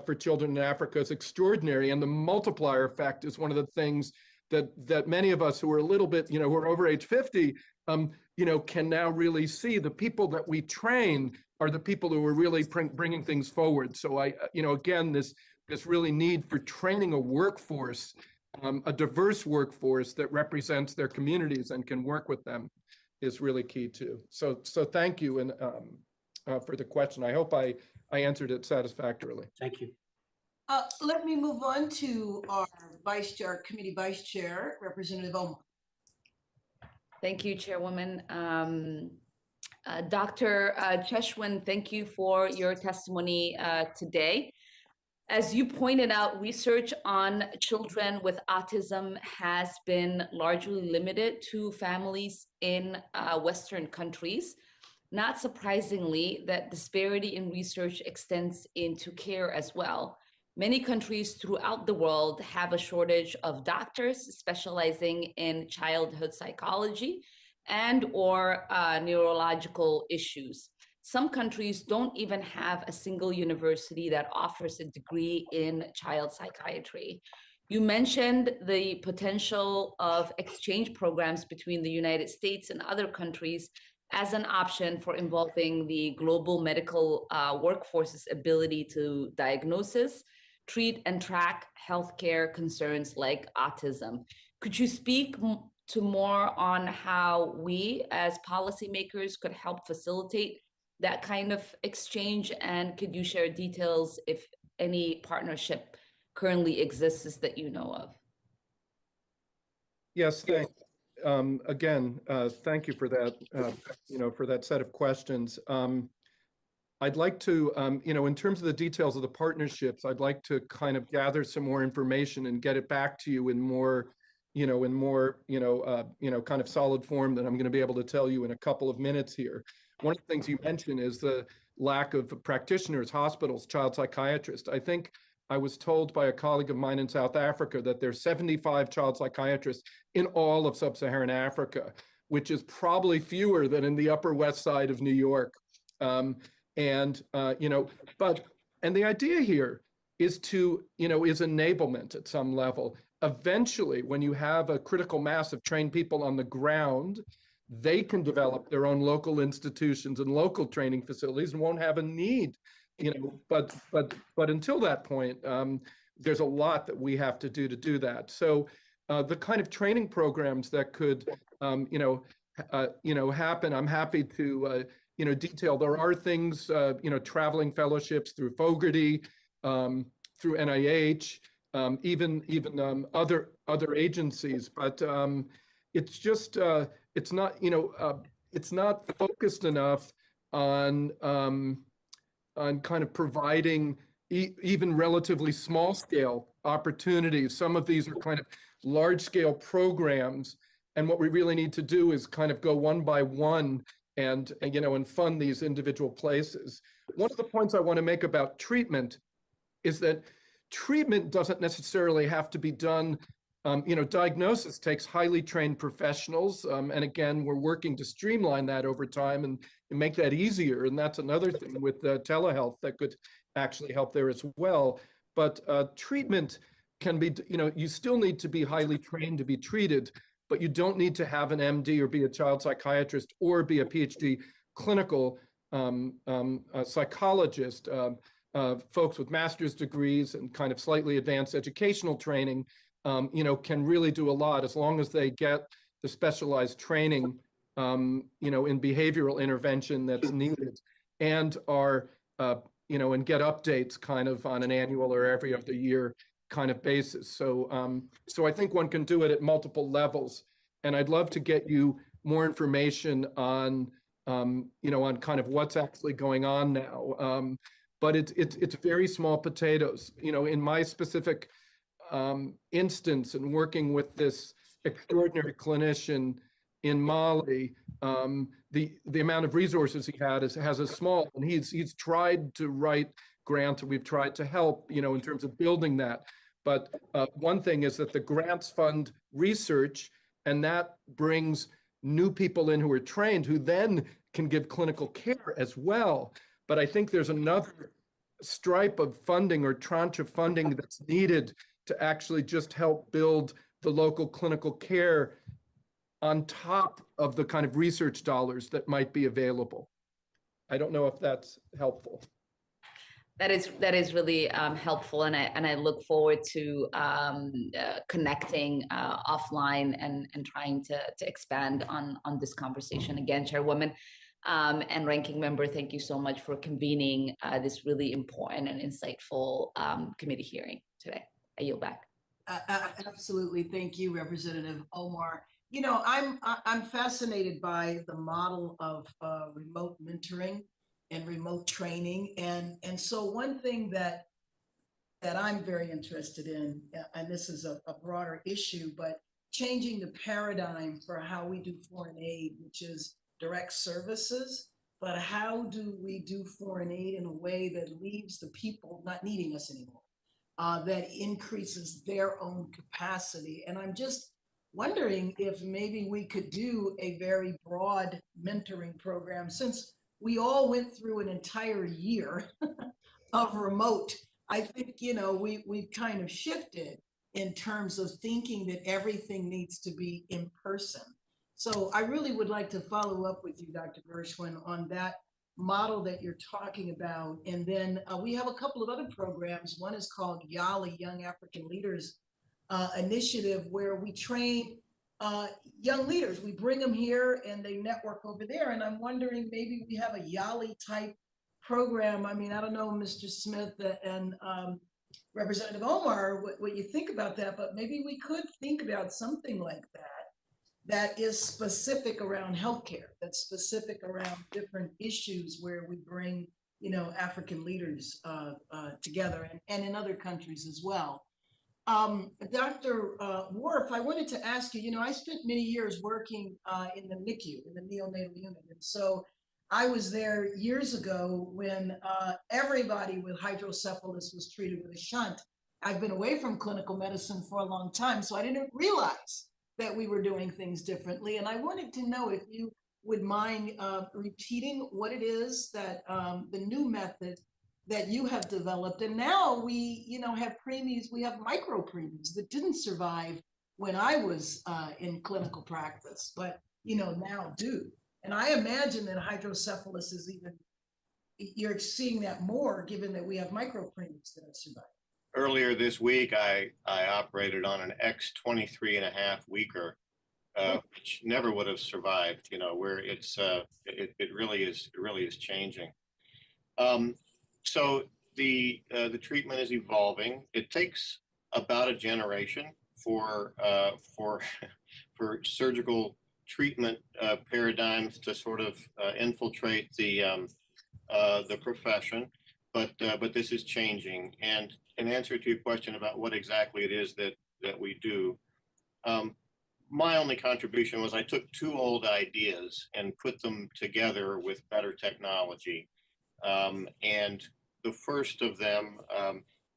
for children in Africa is extraordinary. And the multiplier effect is one of the things that many of us who are a little bit, who are over age 50, can now really see. The people that we train are the people who are really bringing things forward. So again, this really need for training a workforce, a diverse workforce that represents their communities and can work with them. is really key too. So thank you and for the question. I hope I answered it satisfactorily.
Thank you.
Let me move on to our vice chair, committee vice chair, Representative Omar.
Thank you, Chairwoman. Dr. Cheshwin, thank you for your testimony today. As you pointed out, research on children with autism has been largely limited to families in Western countries. Not surprisingly, that disparity in research extends into care as well. Many countries throughout the world have a shortage of doctors specializing in childhood psychology and or neurological issues. Some countries don't even have a single university that offers a degree in child psychiatry. You mentioned the potential of exchange programs between the United States and other countries as an option for involving the global medical workforce's ability to diagnosis, treat, and track healthcare concerns like autism. Could you speak to more on how we as policymakers could help facilitate that kind of exchange? And could you share details if any partnership currently exists that you know of?
Yes, thanks. Again, thank you for that, for that set of questions. I'd like to, in terms of the details of the partnerships, I'd like to kind of gather some more information and get it back to you in more, kind of solid form that I'm going to be able to tell you in a couple of minutes here. One of the things you mentioned is the lack of practitioners, hospitals, child psychiatrists. I think I was told by a colleague of mine in South Africa that there's 75 child psychiatrists in all of sub-Saharan Africa, which is probably fewer than in the Upper West Side of New York. And the idea here is to, is enablement at some level. Eventually, when you have a critical mass of trained people on the ground, they can develop their own local institutions and local training facilities and won't have a need, but until that point, there's a lot that we have to do that. So the kind of training programs that could, happen, I'm happy to, detail. There are things, traveling fellowships through Fogarty, through NIH, even other agencies, but it's just it's not focused enough on kind of providing even relatively small scale opportunities. Some of these are kind of large scale programs, and what we really need to do is kind of go one by one and fund these individual places. One of the points I want to make about treatment is that treatment doesn't necessarily have to be done. Diagnosis takes highly trained professionals. And again, we're working to streamline that over time and make that easier. And that's another thing with telehealth that could actually help there as well. But treatment can be, you still need to be highly trained to be treated, but you don't need to have an MD or be a child psychiatrist or be a PhD clinical psychologist. Folks with master's degrees and kind of slightly advanced educational training, can really do a lot as long as they get the specialized training, in behavioral intervention that's needed, and are, and get updates kind of on an annual or every other year kind of basis. So, so I think one can do it at multiple levels, and I'd love to get you more information on, on kind of what's actually going on now. But it's very small potatoes. In my specific instance and working with this extraordinary clinician in Mali, the amount of resources he has a small, and he's tried to write grants, and we've tried to help, in terms of building that. But one thing is that the grants fund research, and that brings new people in who are trained, who then can give clinical care as well. But I think there's another stripe of funding or tranche of funding that's needed to actually just help build the local clinical care on top of the kind of research dollars that might be available. I don't know if that's helpful.
That is really helpful, and I look forward to connecting offline and trying to expand on this conversation. Again, Chairwoman and Ranking Member, thank you so much for convening this really important and insightful committee hearing today. I yield back.
Absolutely. Thank you, Representative Omar. You know, I'm fascinated by the model of remote mentoring and remote training. And so one thing that I'm very interested in, and this is a broader issue, but changing the paradigm for how we do foreign aid, which is direct services, but how do we do foreign aid in a way that leaves the people not needing us anymore? That increases their own capacity. And I'm just wondering if maybe we could do a very broad mentoring program, since we all went through an entire year of remote. I think, you know, we've kind of shifted in terms of thinking that everything needs to be in person. So I really would like to follow up with you, Dr. Gershwin, on that model that you're talking about. And then we have a couple of other programs. One is called YALI, Young African Leaders Initiative, where we train young leaders. We bring them here and they network over there. And I'm wondering, maybe we have a YALI type program. I mean, I don't know, Mr. Smith and Representative Omar, what you think about that, but maybe we could think about something like that that is specific around healthcare, that's specific around different issues where we bring, you know, African leaders together, and in other countries as well. Dr. Worf, I wanted to ask you, you know, I spent many years working in the NICU, in the neonatal unit. And so I was there years ago when everybody with hydrocephalus was treated with a shunt. I've been away from clinical medicine for a long time, so I didn't realize that we were doing things differently. And I wanted to know if you would mind repeating what it is that the new method that you have developed. And now we, you know, have preemies, we have micro preemies that didn't survive when I was in clinical practice, but, you know, now do. And I imagine that hydrocephalus is even, you're seeing that more given that we have micro preemies that have survived.
Earlier this week, I operated on an X 23.5 weeker, which never would have survived. You know, where it's it really is changing. So the treatment is evolving. It takes about a generation for surgical treatment paradigms to sort of infiltrate the profession, but this is changing. And in answer to your question about what exactly it is that we do, my only contribution was I took two old ideas and put them together with better technology. And the first of them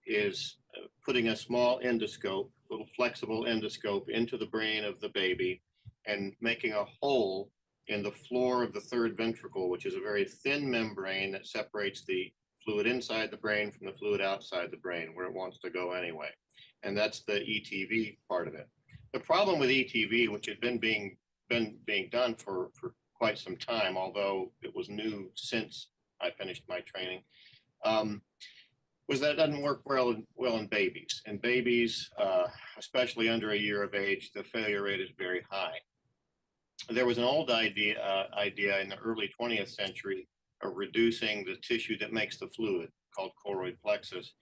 is putting a small endoscope, little flexible endoscope, into the brain of the baby and making a hole in the floor of the third ventricle, which is a very thin membrane that separates the fluid inside the brain from the fluid outside the brain, where it wants to go anyway. And that's the ETV part of it. The problem with ETV, which had been being done for quite some time, although it was new since I finished my training, was that it doesn't work well in babies. In babies, especially under a year of age, the failure rate is very high. There was an old idea in the early 20th century of reducing the tissue that makes the fluid, called choroid plexus.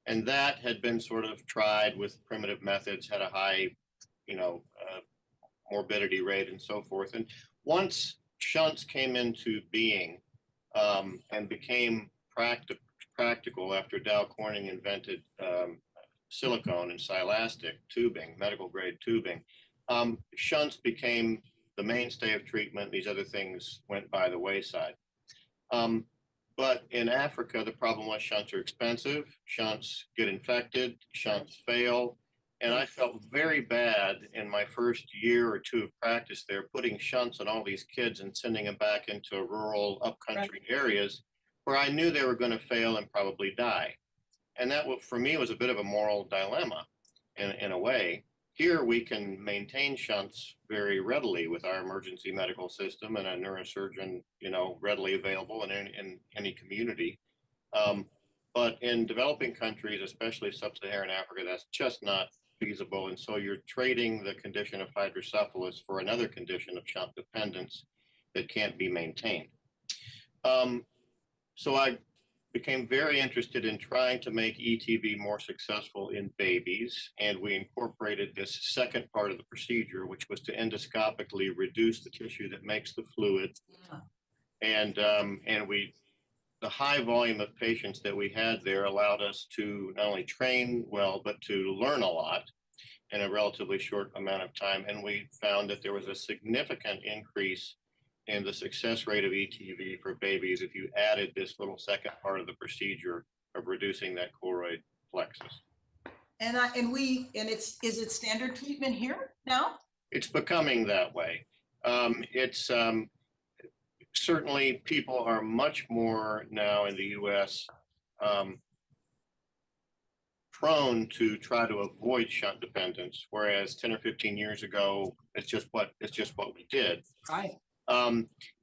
And that had been sort of tried with primitive methods, had a high, you know, morbidity rate and so forth. And once shunts came into being and became practical after Dow Corning invented silicone and silastic tubing, medical grade tubing, shunts became the mainstay of treatment. These other things went by the wayside. But in Africa, the problem was shunts are expensive, shunts get infected, shunts fail. And I felt very bad in my first year or two of practice there, putting shunts on all these kids and sending them back into rural upcountry areas where I knew they were going to fail and probably die. And that, for me, was a bit of a moral dilemma in a way. Here we can maintain shunts very readily with our emergency medical system and a neurosurgeon, you know, readily available in any community. But in developing countries, especially sub-Saharan Africa, that's just not feasible. And so you're trading the condition of hydrocephalus for another condition of shunt dependence that can't be maintained. So I became very interested in trying to make ETV more successful in babies, and we incorporated this second part of the procedure, which was to endoscopically reduce the tissue that makes the fluid. And the high volume of patients that we had there allowed us to not only train well, but to learn a lot in a relatively short amount of time. And we found that there was a significant increase in the success rate of ETV for babies if you added this little second part of the procedure of reducing that choroid plexus.
Is it standard treatment here now?
It's becoming that way. Certainly people are much more now in the US prone to try to avoid shunt dependence, whereas 10 or 15 years ago, it's just what we did.
Right.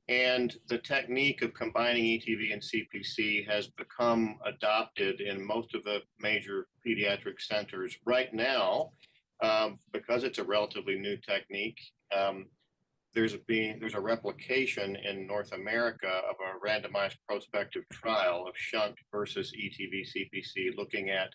And the technique of combining ETV and CPC has become adopted in most of the major pediatric centers right now, because it's a relatively new technique. There's a replication in North America of a randomized prospective trial of shunt versus ETV CPC, looking at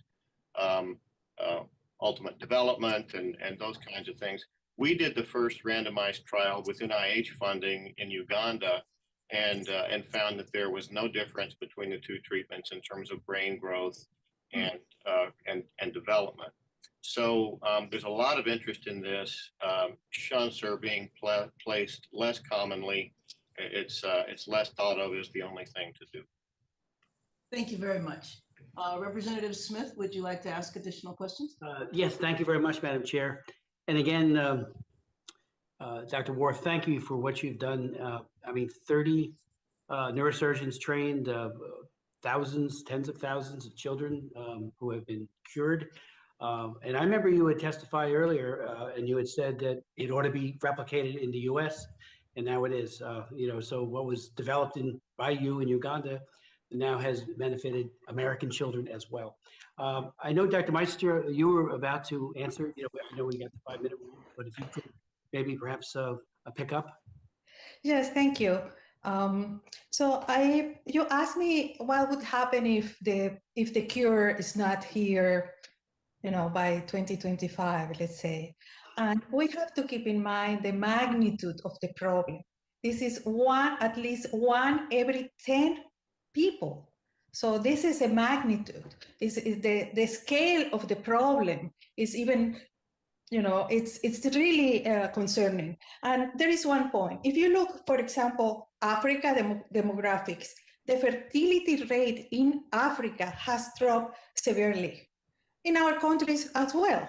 ultimate development and those kinds of things. We did the first randomized trial with NIH funding in Uganda, and found that there was no difference between the two treatments in terms of brain growth and development. So there's a lot of interest in this. Shunts are being placed less commonly. It's less thought of as the only thing to do.
Thank you very much. Representative Smith, would you like to ask additional questions?
Yes, thank you very much, Madam Chair. And again, Dr. Worth, thank you for what you've done. 30 neurosurgeons trained, thousands, tens of thousands of children who have been cured. And I remember you had testified earlier, and you had said that it ought to be replicated in the U.S., and now it is. So what was developed by you in Uganda now has benefited American children as well. I know, Dr. Meister, you were about to answer. I know we got the 5-minute rule, but if you could maybe perhaps pick up.
Yes, thank you. So you asked me what would happen if the cure is not here, by 2025, let's say. And we have to keep in mind the magnitude of the problem. This is at least one every 10 people. So this is a magnitude. This is the scale of the problem is even, it's really concerning. And there is one point. If you look, for example, Africa demographics, the fertility rate in Africa has dropped severely. In our countries as well,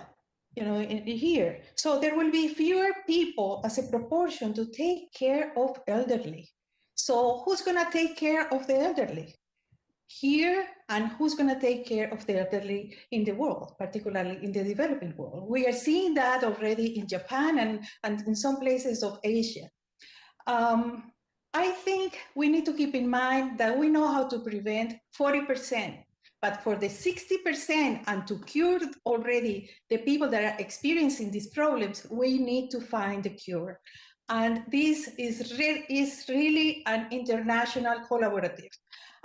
here. So there will be fewer people as a proportion to take care of elderly. So who's going to take care of the elderly here, and who's going to take care of the elderly in the world, particularly in the developing world? We are seeing that already in Japan and in some places of Asia. I think we need to keep in mind that we know how to prevent 40%. But for the 60% and to cure already the people that are experiencing these problems, we need to find a cure. And this is really an international collaborative.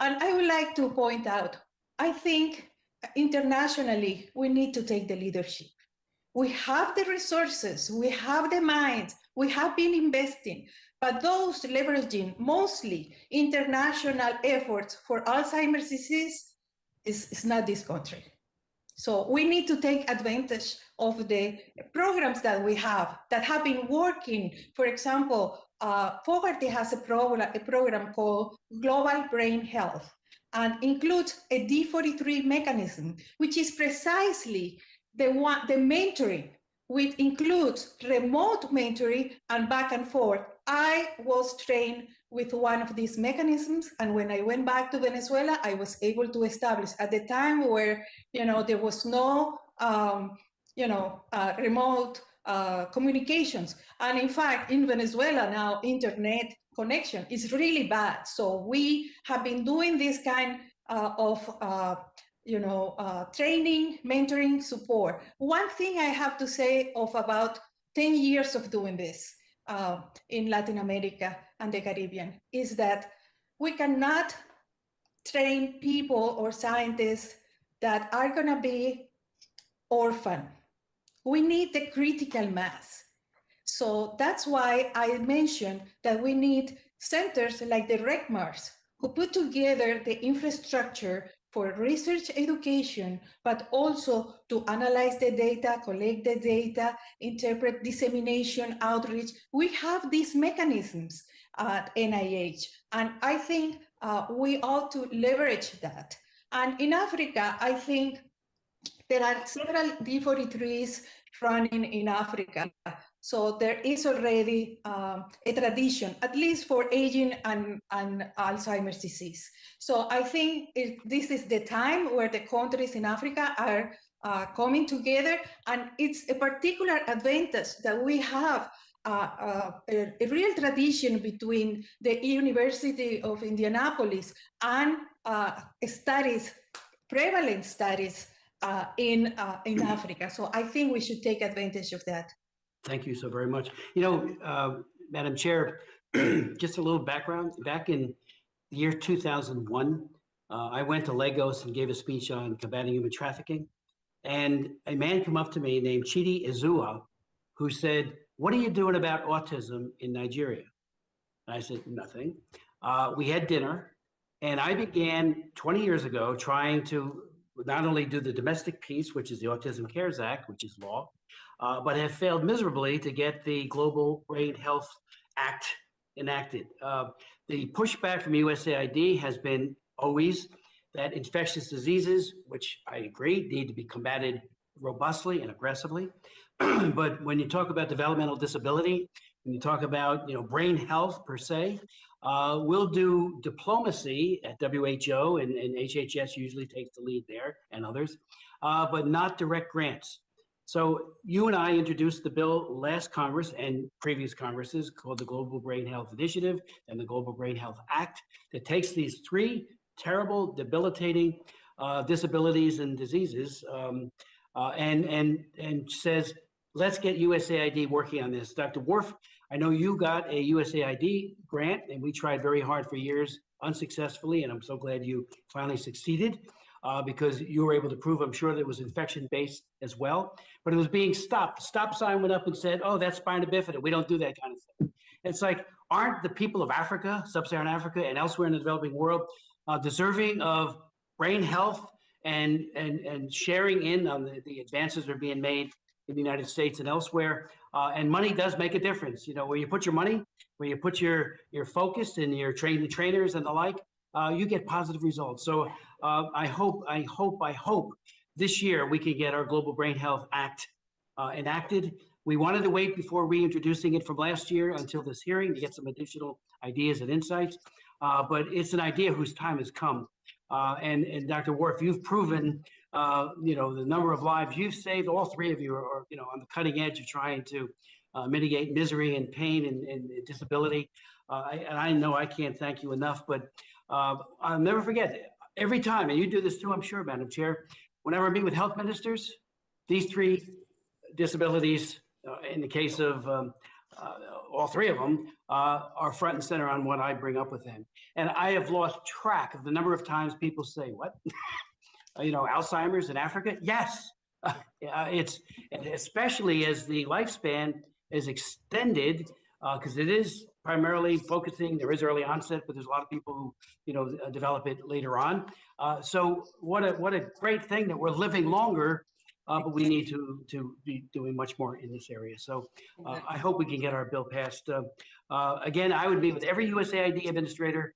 And I would like to point out, I think internationally, we need to take the leadership. We have the resources, we have the minds, we have been investing, but those leveraging mostly international efforts for Alzheimer's disease, is not this country. So we need to take advantage of the programs that we have that have been working. For example, Fogarty has a program called Global Brain Health and includes a D43 mechanism, which is precisely the mentoring, which includes remote mentoring and back and forth. I was trained with one of these mechanisms, and when I went back to Venezuela, I was able to establish at the time where there was no remote communications, and in fact in Venezuela now internet connection is really bad. So we have been doing this kind training, mentoring, support. One thing I have to say of about 10 years of doing this in Latin America and the Caribbean is that we cannot train people or scientists that are going to be orphan. We need the critical mass. So that's why I mentioned that we need centers like the RECMARS who put together the infrastructure for research education, but also to analyze the data, collect the data, interpret dissemination, outreach. We have these mechanisms at NIH, and I think we ought to leverage that. And in Africa, I think there are several D43s running in Africa. So there is already a tradition, at least for aging and Alzheimer's disease. So I think this is the time where the countries in Africa are coming together, and it's a particular advantage that we have a real tradition between the University of Indianapolis and prevalent studies in Africa. So I think we should take advantage of that.
Thank you so very much. Madam Chair, just a little background. Back in the year 2001, I went to Lagos and gave a speech on combating human trafficking. And a man came up to me named Chidi Izua, who said, "What are you doing about autism in Nigeria?" And I said, "Nothing." We had dinner, and I began 20 years ago trying to not only do the domestic piece, which is the Autism Cares Act, which is law, but have failed miserably to get the Global Brain Health Act enacted. The pushback from USAID has been always that infectious diseases, which I agree, need to be combated robustly and aggressively. But when you talk about developmental disability, when you talk about brain health per se, we'll do diplomacy at WHO, and HHS usually takes the lead there, and others, but not direct grants. So you and I introduced the bill last Congress and previous Congresses called the Global Brain Health Initiative and the Global Brain Health Act that takes these three terrible, debilitating disabilities and diseases and says, let's get USAID working on this. Dr. Worf, I know you got a USAID grant, and we tried very hard for years unsuccessfully, and I'm so glad you finally succeeded because you were able to prove, I'm sure, that it was infection-based as well, but it was being stopped. The stop sign went up and said, oh, that's spina bifida. We don't do that kind of thing. It's like, aren't the people of Africa, sub-Saharan Africa, and elsewhere in the developing world deserving of brain health and sharing in on the advances that are being made in the United States and elsewhere? And money does make a difference. Where you put your money, where you put your focus and your trainers and the like, you get positive results. So I hope this year we can get our Global Brain Health Act enacted. We wanted to wait before reintroducing it from last year until this hearing to get some additional ideas and insights. But it's an idea whose time has come. And Dr. Worf, you've proven, the number of lives you've saved. All three of you are on the cutting edge of trying to mitigate misery and pain and disability. And I know I can't thank you enough, but I'll never forget every time, and you do this too, I'm sure, Madam Chair, whenever I meet with health ministers, these three disabilities, in the case of all three of them, are front and center on what I bring up with them. And I have lost track of the number of times people say, what? Alzheimer's in Africa? Yes. It's especially as the lifespan is extended, because it is primarily focusing, there is early onset, but there's a lot of people who, develop it later on. So what a great thing that we're living longer, but we need to be doing much more in this area. So I hope we can get our bill passed. Again, I would meet with every USAID administrator,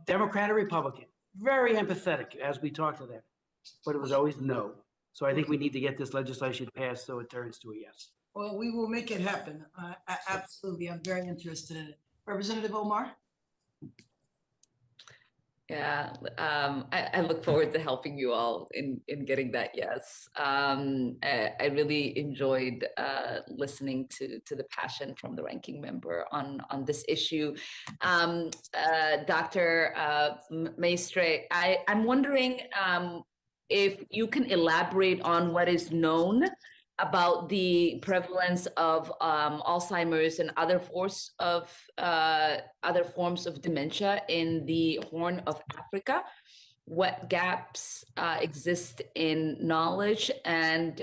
Democrat or Republican, very empathetic as we talk to them, but it was always no. So I think we need to get this legislation passed so it turns to a yes.
Well, we will make it happen. Absolutely. I'm very interested in it. Representative Omar?
Yeah, I look forward to helping you all in getting that yes. I really enjoyed listening to the passion from the ranking member on this issue. Dr. Maestre, I'm wondering if you can elaborate on what is known about the prevalence of Alzheimer's and other forms of dementia in the Horn of Africa. What gaps exist in knowledge, and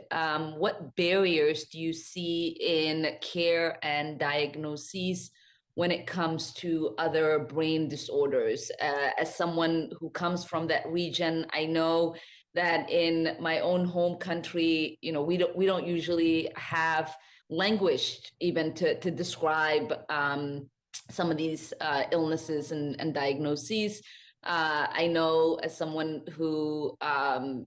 what barriers do you see in care and diagnoses when it comes to other brain disorders? As someone who comes from that region, I know that in my own home country, we don't usually have language even to describe some of these illnesses and diagnoses. I know, as someone who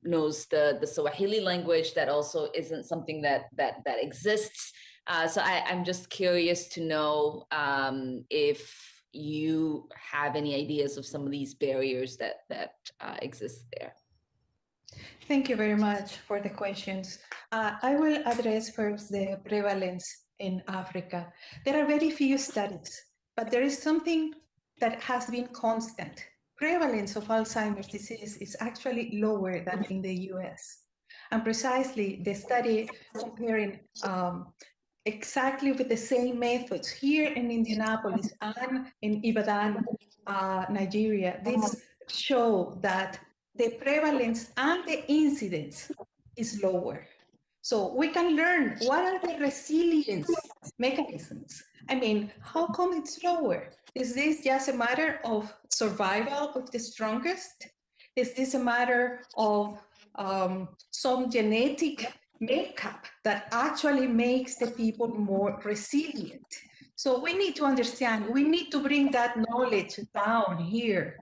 knows the Swahili language, that also isn't something that exists. So I'm just curious to know if you have any ideas of some of these barriers that exist there.
Thank you very much for the questions. I will address first the prevalence in Africa. There are very few studies, but there is something that has been constant. Prevalence of Alzheimer's disease is actually lower than in the US. And precisely the study comparing exactly with the same methods here in Indianapolis and in Ibadan, Nigeria, this show that the prevalence and the incidence is lower. So we can learn what are the resilience mechanisms. I mean, how come it's lower? Is this just a matter of survival of the strongest? Is this a matter of some genetic makeup that actually makes the people more resilient? So we need to understand, we need to bring that knowledge down here.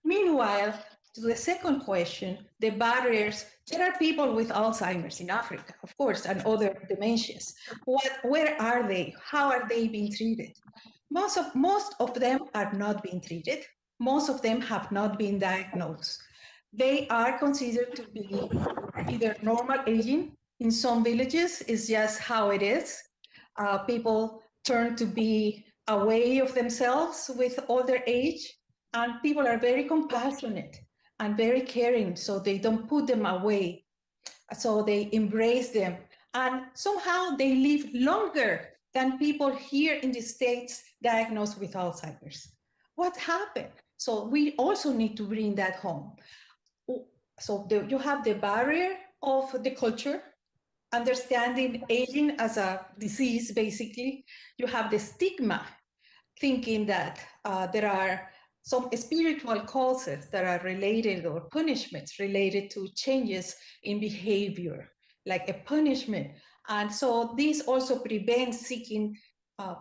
Meanwhile, to the second question, the barriers, there are people with Alzheimer's in Africa, of course, and other dementias. Where are they? How are they being treated? Most of them are not being treated. Most of them have not been diagnosed. They are considered to be either normal aging. In some villages, it's just how it is. People turn to be away of themselves with older age, and people are very compassionate and very caring, so they don't put them away. So they embrace them, and somehow they live longer than people here in the States diagnosed with Alzheimer's. What happened? So we also need to bring that home. So you have the barrier of the culture, understanding aging as a disease, basically. You have the stigma, thinking that there are some spiritual causes that are related, or punishments related to changes in behavior, like a punishment. And so this also prevents seeking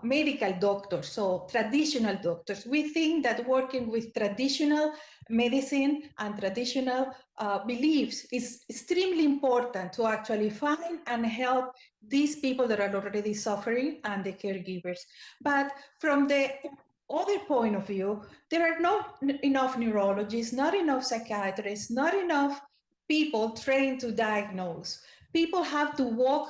medical doctors, so traditional doctors. We think that working with traditional medicine and traditional beliefs is extremely important to actually find and help these people that are already suffering and the caregivers. But from the other point of view, there are not enough neurologists, not enough psychiatrists, not enough people trained to diagnose. People have to walk,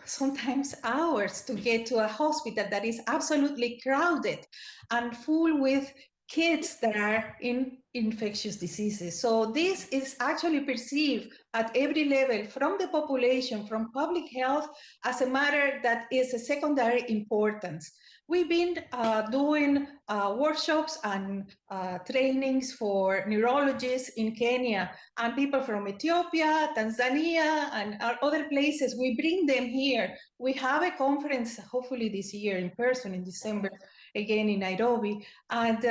sometimes hours to get to a hospital that is absolutely crowded and full with kids that are in infectious diseases. So this is actually perceived at every level from the population, from public health, as a matter that is a secondary importance. We've been doing workshops and trainings for neurologists in Kenya, and people from Ethiopia, Tanzania, and other places. We bring them here. We have a conference, hopefully this year in person in December, again in Nairobi, and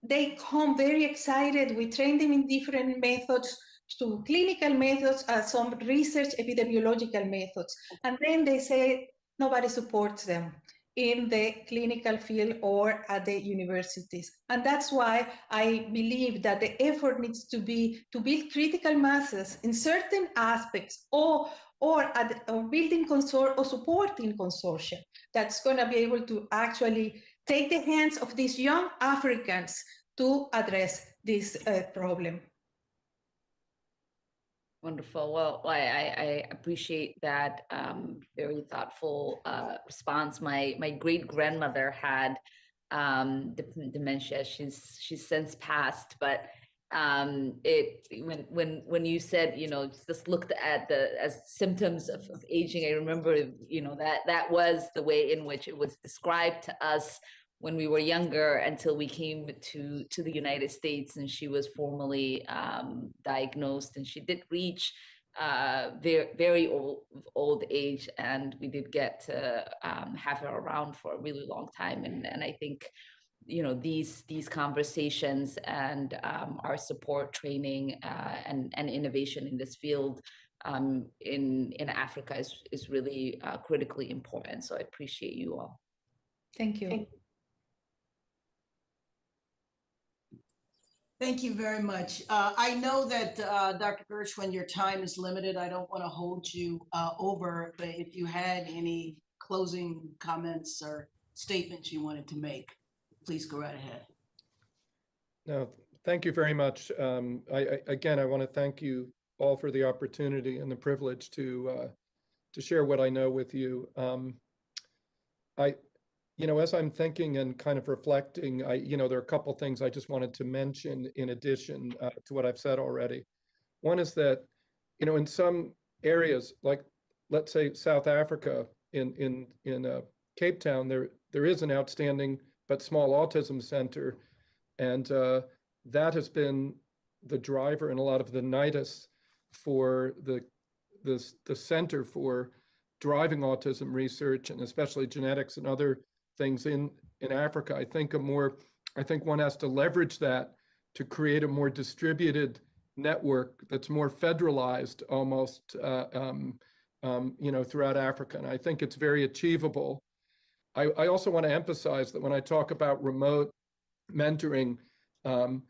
they come very excited. We train them in different methods, to clinical methods, some research epidemiological methods, and then they say nobody supports them in the clinical field or at the universities. And that's why I believe that the effort needs to be to build critical masses in certain aspects, or building or supporting consortia that's going to be able to actually take the hands of these young Africans to address this problem.
Wonderful. Well, I appreciate that very thoughtful response. My great grandmother had dementia. She's since passed, but when you said, you know, just looked at as symptoms of aging, I remember, you know, that was the way in which it was described to us when we were younger until we came to the United States, and she was formally diagnosed, and she did reach very old age, and we did get to have her around for a really long time. And I think, you know, these conversations and our support, training, and innovation in this field in Africa is really critically important. So I appreciate you all.
Thank you.
Thank you very much. I know that, Dr. Gershwin, your time is limited. I don't want to hold you over, but if you had any closing comments or statements you wanted to make, please go right ahead.
No, thank you very much. Again, I want to thank you all for the opportunity and the privilege to share what I know with you. You know, as I'm thinking and kind of reflecting, you know, there are a couple things I just wanted to mention in addition to what I've said already. One is that, you know, in some areas, like let's say South Africa, in Cape Town, there is an outstanding but small autism center, and that has been the driver in a lot of the nidus for the Center for driving autism research, and especially genetics and other things in Africa. I think one has to leverage that to create a more distributed network that's more federalized almost, you know, throughout Africa. And I think it's very achievable. I also want to emphasize that when I talk about remote mentoring, I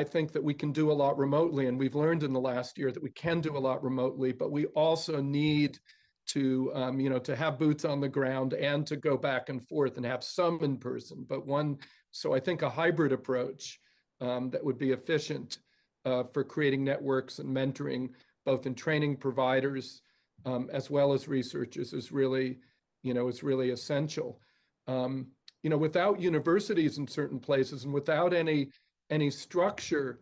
think that we can do a lot remotely, and we've learned in the last year that we can do a lot remotely, but we also need to, you know, to have boots on the ground and to go back and forth and have some in person. So I think a hybrid approach that would be efficient for creating networks and mentoring, both in training providers as well as researchers, is really, you know, is really essential. You know, without universities in certain places and without any structure,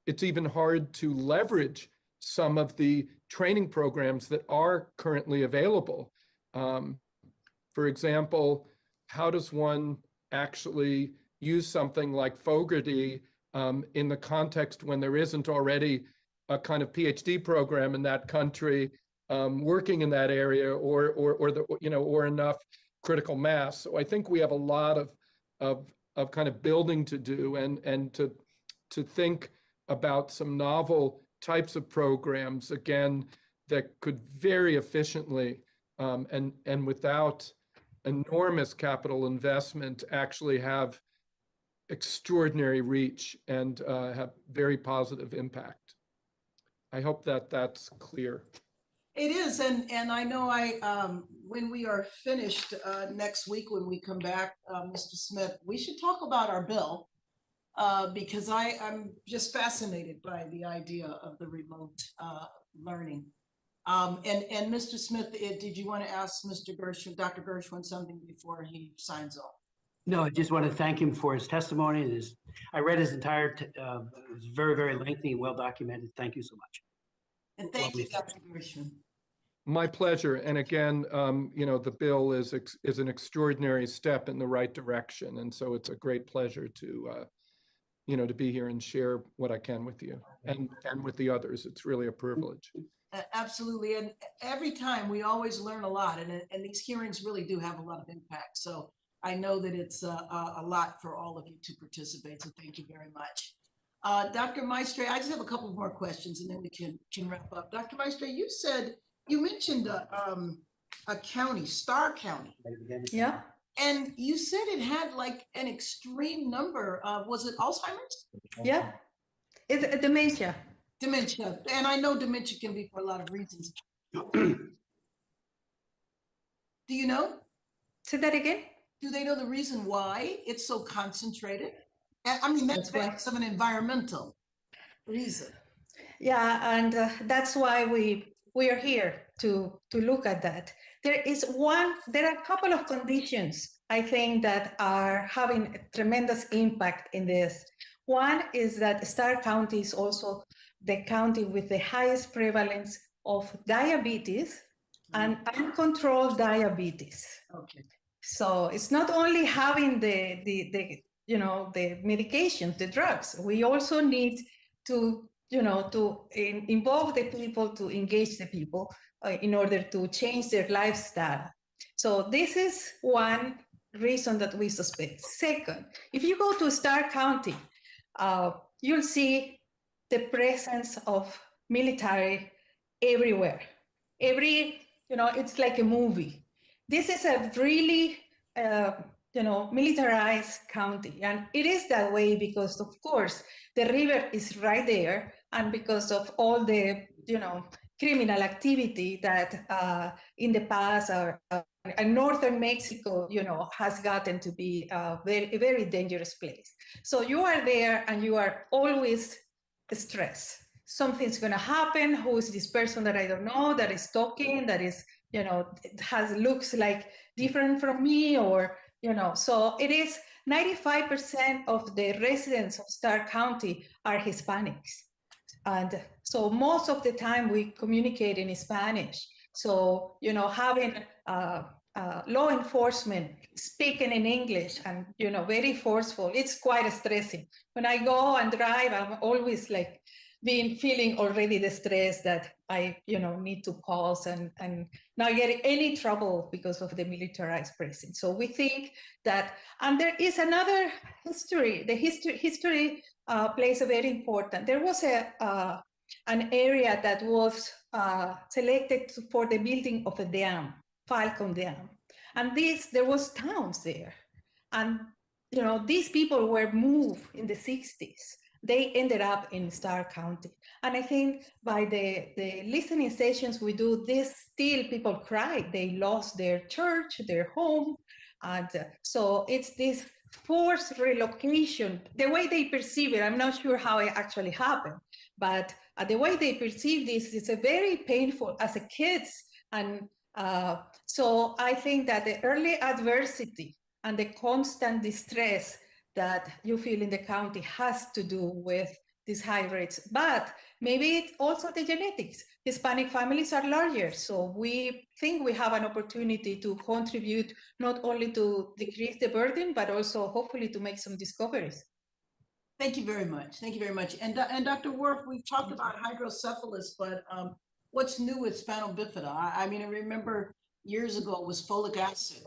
it's even hard to leverage some of the training programs that are currently available. For example, how does one actually use something like Fogarty in the context when there isn't already a kind of PhD program in that country working in that area, or enough critical mass? So I think we have a lot of kind of building to do, and to think about some novel types of programs, again, that could very efficiently and without enormous capital investment actually have extraordinary reach and have very positive impact. I hope that that's clear.
It is, and I know when we are finished next week, when we come back, Mr. Smith, we should talk about our bill, because I'm just fascinated by the idea of the remote learning. And Mr. Smith, did you want to ask Mr. Gershwin, Dr. Gershwin, something before he signs off?
No, I just want to thank him for his testimony. I read his entire, it was very, very lengthy and well documented. Thank you so much.
And thank you, Dr. Gershwin.
My pleasure. And again, you know, the bill is an extraordinary step in the right direction. And so it's a great pleasure to, you know, to be here and share what I can with you and with the others. It's really a privilege.
Absolutely. And every time we always learn a lot, and these hearings really do have a lot of impact. So I know that it's a lot for all of you to participate. So thank you very much. Dr. Maestre, I just have a couple more questions and then we can wrap up. Dr. Maestre, you mentioned a county, Starr County.
Yeah.
And you said it had like an extreme number of, was it Alzheimer's?
Yeah. It's dementia.
Dementia. And I know dementia can be for a lot of reasons. Do you know?
Say that again.
do they know the reason why it's so concentrated? I mean, that's
That's why.
because of an environmental reason.
Yeah, and that's why we are here to look at that. There are a couple of conditions I think that are having a tremendous impact in this. One is that Starr County is also the county with the highest prevalence of diabetes and uncontrolled diabetes.
Okay.
So it's not only having the medications, the drugs. We also need to involve the people, to engage the people in order to change their lifestyle. So this is one reason that we suspect. Second, if you go to Starr County, you'll see the presence of military everywhere. It's like a movie. This is a really, militarized county, and it is that way because, of course, the river is right there, and because of all the, criminal activity that in the past and northern Mexico, has gotten to be a very dangerous place. So you are there, and you are always stressed. Something's going to happen. Who is this person that I don't know that is talking, that is, looks like different from me, or, so it is 95% of the residents of Starr County are Hispanics. And so most of the time we communicate in Spanish. So, having law enforcement speaking in English and, very forceful, it's quite stressing. When I go and drive, I'm always like feeling already the stress that I, need to pause and not get any trouble because of the militarized presence. So we think that, and there is another history. The history plays a very important. There was an area that was selected for the building of a dam, Falcon Dam, and there was towns there, and these people were moved in the 60s. They ended up in Starr County. And I think by the listening sessions we do, still people cry. They lost their church, their home. And so it's this forced relocation, the way they perceive it. I'm not sure how it actually happened, but the way they perceive this is a very painful as a kids. And so I think that the early adversity and the constant distress that you feel in the county has to do with these high rates, but maybe it's also the genetics. Hispanic families are larger, so we think we have an opportunity to contribute not only to decrease the burden, but also hopefully to make some discoveries.
Thank you very much. Thank you very much. And Dr. Worf, we've talked about hydrocephalus, but what's new with spinal bifida? I mean, I remember years ago it was folic acid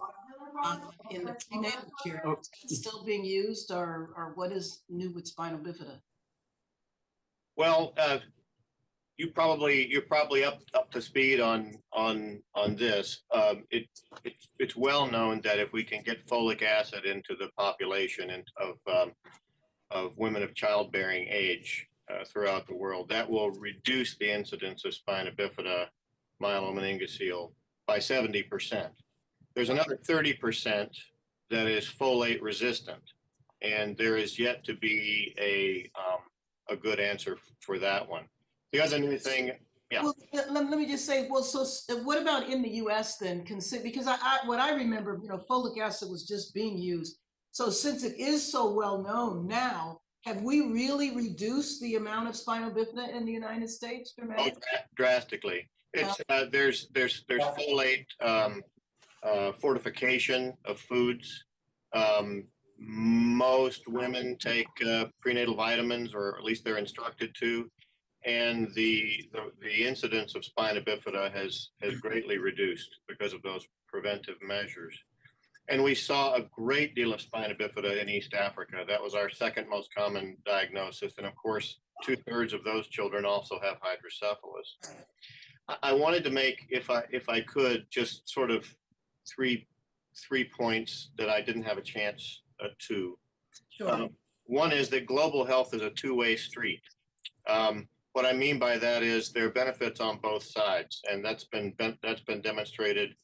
in the prenatal care. Is it still being used, or what is new with spinal bifida?
Well, you're probably up to speed on this. It's well known that if we can get folic acid into the population of women of childbearing age throughout the world, that will reduce the incidence of spina bifida, myelomeningocele by 70%. There's another 30% that is folate resistant, and there is yet to be a good answer for that one. The other new thing, yeah.
Well, let me just say, well, so what about in the U.S. then? Because what I remember, folic acid was just being used. So since it is so well known now, have we really reduced the amount of spinal bifida in the United States dramatically?
Drastically. It's there's folate fortification of foods. Most women take prenatal vitamins, or at least they're instructed to, and the incidence of spina bifida has greatly reduced because of those preventive measures. And we saw a great deal of spina bifida in East Africa. That was our second most common diagnosis, and of course, 2/3 of those children also have hydrocephalus. I wanted to make, if I could, just sort of three points that I didn't have a chance to.
Sure.
One is that global health is a two-way street. What I mean by that is there are benefits on both sides, and that's been demonstrated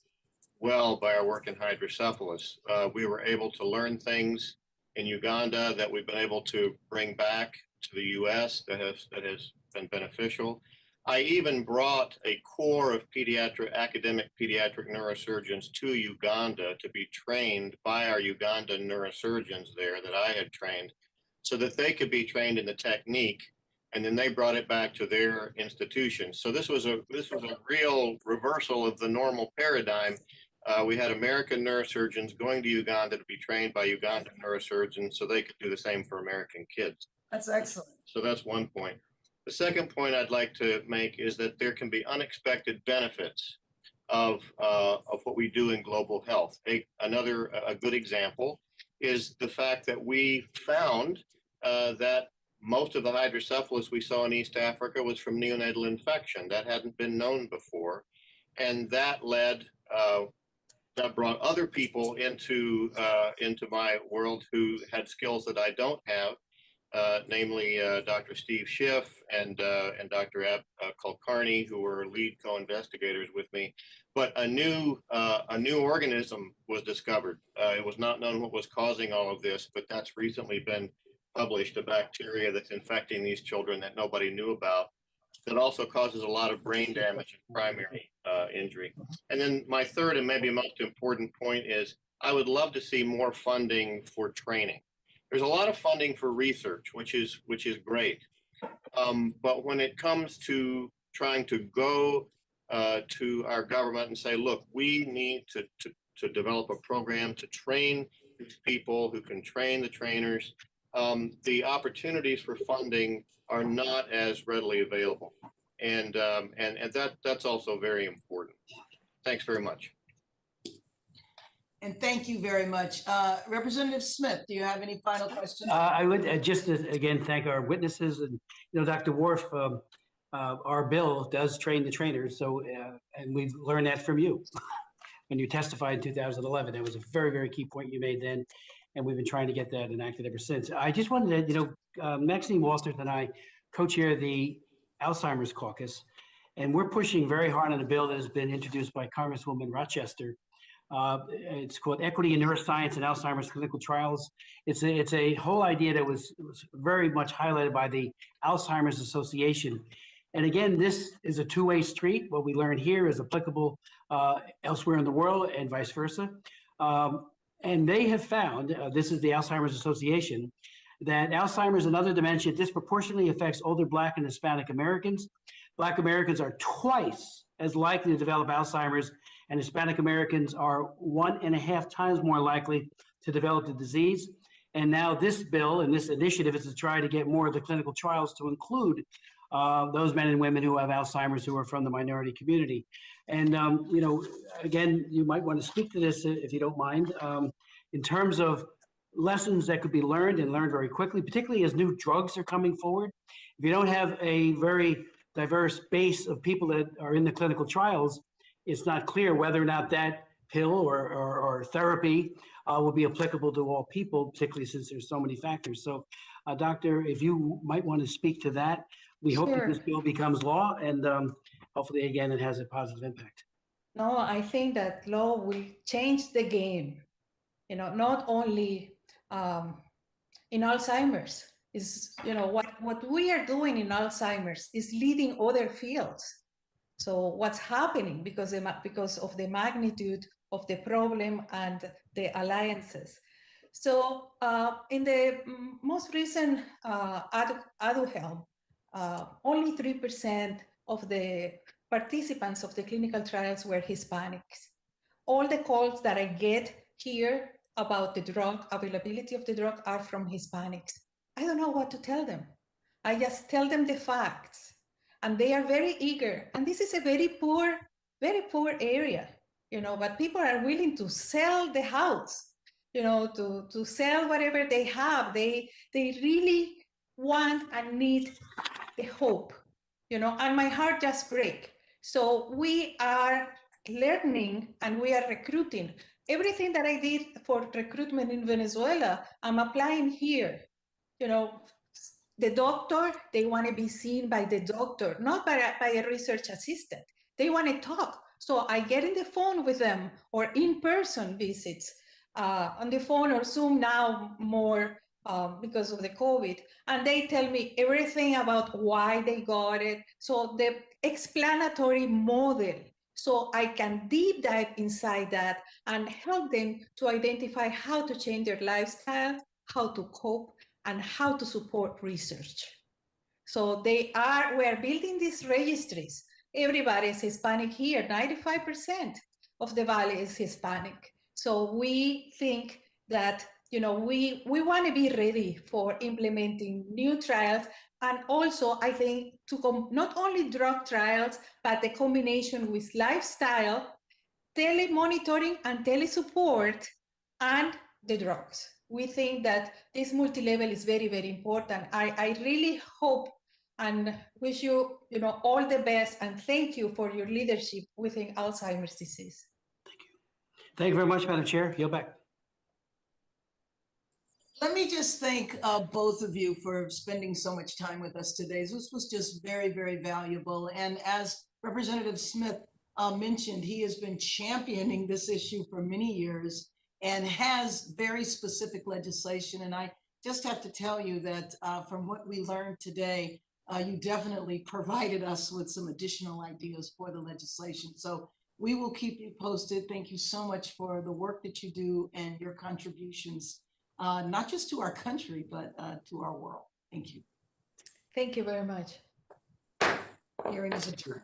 well by our work in hydrocephalus. We were able to learn things in Uganda that we've been able to bring back to the U.S. that has been beneficial. I even brought a core of academic pediatric neurosurgeons to Uganda to be trained by our Ugandan neurosurgeons there that I had trained, so that they could be trained in the technique, and then they brought it back to their institution. So this was a real reversal of the normal paradigm. We had American neurosurgeons going to Uganda to be trained by Ugandan neurosurgeons so they could do the same for American kids.
That's excellent.
So that's one point. The second point I'd like to make is that there can be unexpected benefits of what we do in global health. A good example is the fact that we found that most of the hydrocephalus we saw in East Africa was from neonatal infection. That hadn't been known before. And that that brought other people into my world who had skills that I don't have. Namely Dr. Steve Schiff and Dr. Ab Kulkarni, who were lead co-investigators with me. But a new organism was discovered. It was not known what was causing all of this, but that's recently been published, a bacteria that's infecting these children that nobody knew about, that also causes a lot of brain damage and primary injury. And then my third and maybe most important point is I would love to see more funding for training. There's a lot of funding for research, which is great. But when it comes to trying to go to our government and say, look, we need to develop a program to train these people who can train the trainers, the opportunities for funding are not as readily available. And that's also very important. Thanks very much.
And thank you very much. Representative Smith, do you have any final questions?
I would just again thank our witnesses, and Dr. Worf, our bill does train the trainers, so and we've learned that from you when you testified in 2011. That was a very, very key point you made then, and we've been trying to get that enacted ever since. I just wanted to, Maxine Walters and I co-chair the Alzheimer's Caucus, and we're pushing very hard on a bill that has been introduced by Congresswoman Rochester. It's called Equity in Neuroscience and Alzheimer's Clinical Trials. It's a whole idea that was very much highlighted by the Alzheimer's Association. And again, this is a two-way street. What we learn here is applicable elsewhere in the world and vice versa. And they have found, this is the Alzheimer's Association, that Alzheimer's and other dementia disproportionately affects older Black and Hispanic Americans. Black Americans are twice as likely to develop Alzheimer's, and Hispanic Americans are 1.5 times more likely to develop the disease. And now this bill and this initiative is to try to get more of the clinical trials to include those men and women who have Alzheimer's who are from the minority community. And, again, you might want to speak to this if you don't mind, in terms of lessons that could be learned and learned very quickly, particularly as new drugs are coming forward. If you don't have a very diverse base of people that are in the clinical trials, it's not clear whether or not that pill or therapy will be applicable to all people, particularly since there's so many factors. So, Doctor, if you might want to speak to that, we hope that this bill becomes law, and hopefully, again, it has a positive impact.
No, I think that law will change the game, not only in Alzheimer's. What we are doing in Alzheimer's is leading other fields. So what's happening because of the magnitude of the problem and the alliances. So in the most recent ADUHELM, only 3% of the participants of the clinical trials were Hispanics. All the calls that I get here about the drug, availability of the drug, are from Hispanics. I don't know what to tell them. I just tell them the facts. And they are very eager. And this is a very poor area, but people are willing to sell the house, to sell whatever they have. They really want and need the hope, and my heart just breaks. So we are learning and we are recruiting. Everything that I did for recruitment in Venezuela, I'm applying here. The doctor, they want to be seen by the doctor, not by a research assistant. They want to talk So I get in the phone with them or in-person visits on the phone or Zoom now more because of the COVID. And they tell me everything about why they got it. So the explanatory model, so I can deep dive inside that and help them to identify how to change their lifestyle, how to cope, and how to support research. So we're building these registries. Everybody is Hispanic here, 95% of the Valley is Hispanic. So we think that, we want to be ready for implementing new trials. And also, I think not only drug trials, but the combination with lifestyle, telemonitoring and telesupport, and the drugs. We think that this multi-level is very, very important. I really hope and wish you, all the best, and thank you for your leadership within Alzheimer's disease.
Thank you very much, Madam Chair. Yield back.
Let me just thank both of you for spending so much time with us today. This was just very, very valuable. And as Representative Smith mentioned, he has been championing this issue for many years and has very specific legislation. And I just have to tell you that from what we learned today, you definitely provided us with some additional ideas for the legislation. So we will keep you posted. Thank you so much for the work that you do and your contributions, not just to our country, but to our world. Thank you.
Thank you very much.
Hearing is adjourned.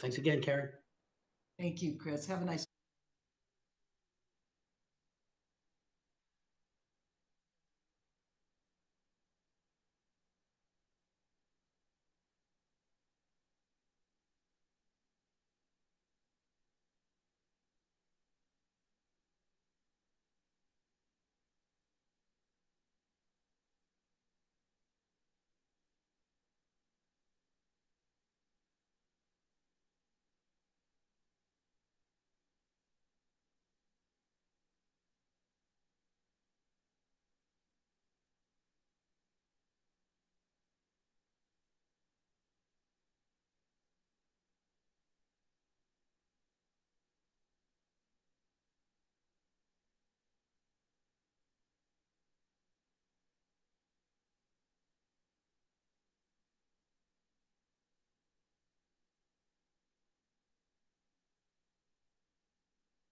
Thanks again, Karen.
Thank you, Chris. Have a nice